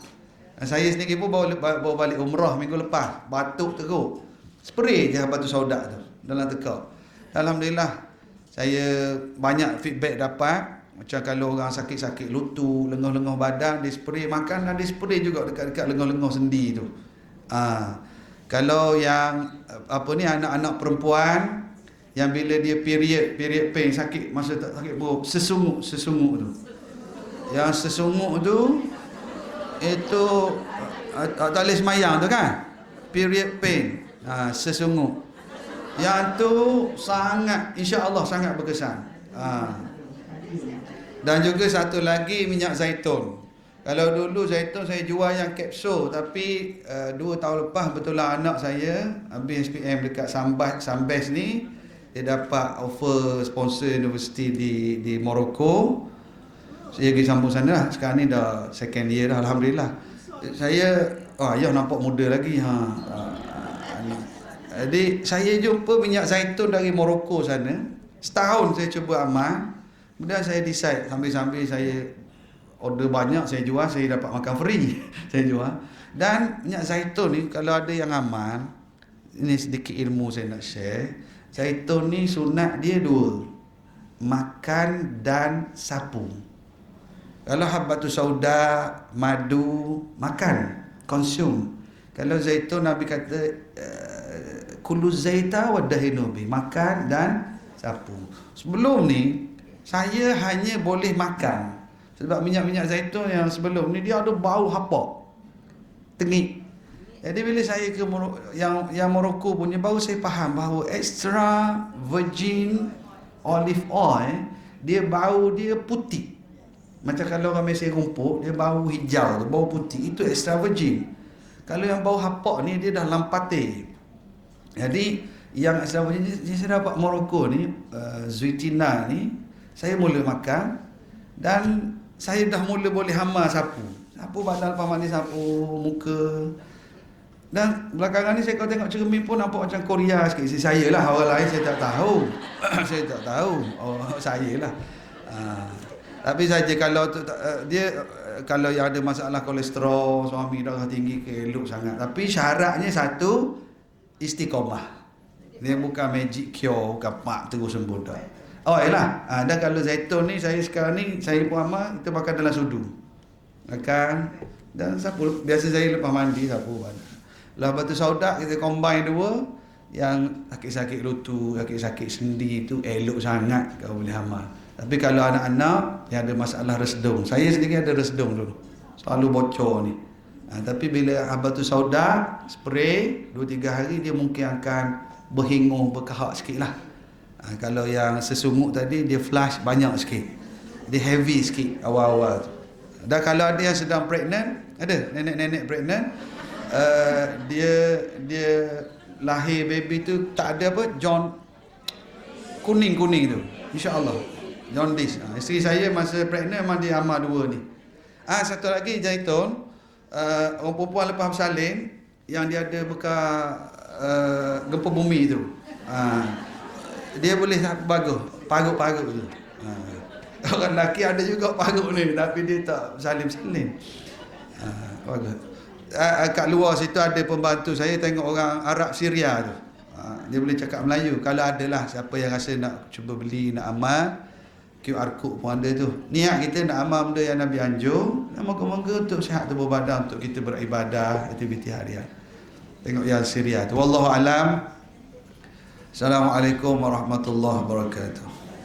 Saya sendiri pun bawa balik umrah minggu lepas, batuk teruk, spray je Habbatus Sauda tu dalam tekak. Alhamdulillah saya banyak feedback dapat. Macam kalau orang sakit-sakit lutut, lengah-lengah badan, dia spray. Makan dia spray juga dekat-dekat lengah-lengah sendi tu. Kalau yang anak-anak perempuan yang bila dia period pain, sakit, masa tak sakit perut, sesunguk tu. Yang sesunguk tu itu tak boleh semayang tu kan. period pain, sesungguh. Yang tu sangat, insya-Allah sangat berkesan. Dan juga satu lagi minyak zaitun. Kalau dulu zaitun saya jual yang kapsul, tapi 2 tahun lepas betulan anak saya habis SPM dekat Sambes ni, dia dapat offer sponsor universiti di Morocco. Saya pergi sambung sana lah. Sekarang ni dah second year dah, alhamdulillah. Saya ayah nampak muda lagi Jadi saya jumpa minyak zaitun dari Morocco sana. Setahun saya cuba amal. Kemudian saya decide, sambil-sambil saya order banyak, saya jual, saya dapat makan free. Saya jual. Dan minyak zaitun ni kalau ada yang amal, ini sedikit ilmu saya nak share. Zaitun ni sunat dia 2. Makan dan sapu. Kalau habbatus sauda, madu, makan, consume. Kalau zaitun Nabi kata kullu zaita wa dahinu bi, makan dan sapu. Sebelum ni saya hanya boleh makan. Sebab minyak-minyak zaitun yang sebelum ni dia ada bau hapak, tengik. Jadi bila saya ke yang Morocco punya, baru saya faham bahawa extra virgin olive oil dia bau dia putih. Macam kalau orang Malaysia rumput, dia bau hijau, bau putih, itu extra virgin. Kalau yang bau hapak ni dia dah lampate. Jadi yang extra virgin saya dapat Morocco ni, Zuitina ni, saya mula makan dan saya dah mula boleh hama sapu. Sapu badan, lepas mandi sapu muka. Dan belakangan ni saya kalau tengok cermin pun nampak macam Korea sikit. Saya lah, orang lain saya tak tahu. Saya tak tahu. Saya lah. Tapi saja kalau dia kalau yang ada masalah kolesterol, suami darah tinggi, elok sangat. Tapi syaratnya satu, istiqomah. Dia bukan magic cure, bukan mak terus sembuh dah. Yalah. Dan kalau zaitun ni, saya sekarang ni saya pun amal, kita makan dalam sudu. Makan dan sapu. Biasa saya lepas mandi sapu. Lah batu sauda kita combine 2, yang sakit-sakit lutut, sakit-sakit sendi tu elok sangat kau boleh amal. Tapi kalau anak-anak yang ada masalah resdung, saya sendiri ada resdung dulu, selalu bocor ni. Tapi bila habatus sauda spray 2-3 hari, dia mungkin akan berhingu, berkahak sikit lah. Kalau yang sesungguh tadi dia flush banyak sikit, dia heavy sikit awal-awal tu. Dan kalau ada yang sedang pregnant, ada nenek-nenek pregnant, dia lahir baby tu tak ada apa, John kuning-kuning tu, insya-Allah jaundice. Isteri saya masa pregnant memang dia amal 2 ni. Satu lagi zaitun, orang perempuan lepas bersalin yang dia ada bekas gempa bumi tu, dia boleh bagus parut-parut tu. Orang lelaki ada juga parut ni, tapi dia tak bersalin-salin. Bagus. Kat luar situ ada pembantu saya, tengok orang Arab Syria tu, dia boleh cakap Melayu. Kalau adalah siapa yang rasa nak cuba beli, nak amal, QR code pun ada tu. Niat kita nak amal benda yang Nabi anjur, dan moga-moga untuk sihat tubuh badan, untuk kita beribadah, aktiviti harian. Tengok yang Syria tu. Wallahu alam. Assalamualaikum warahmatullahi wabarakatuh.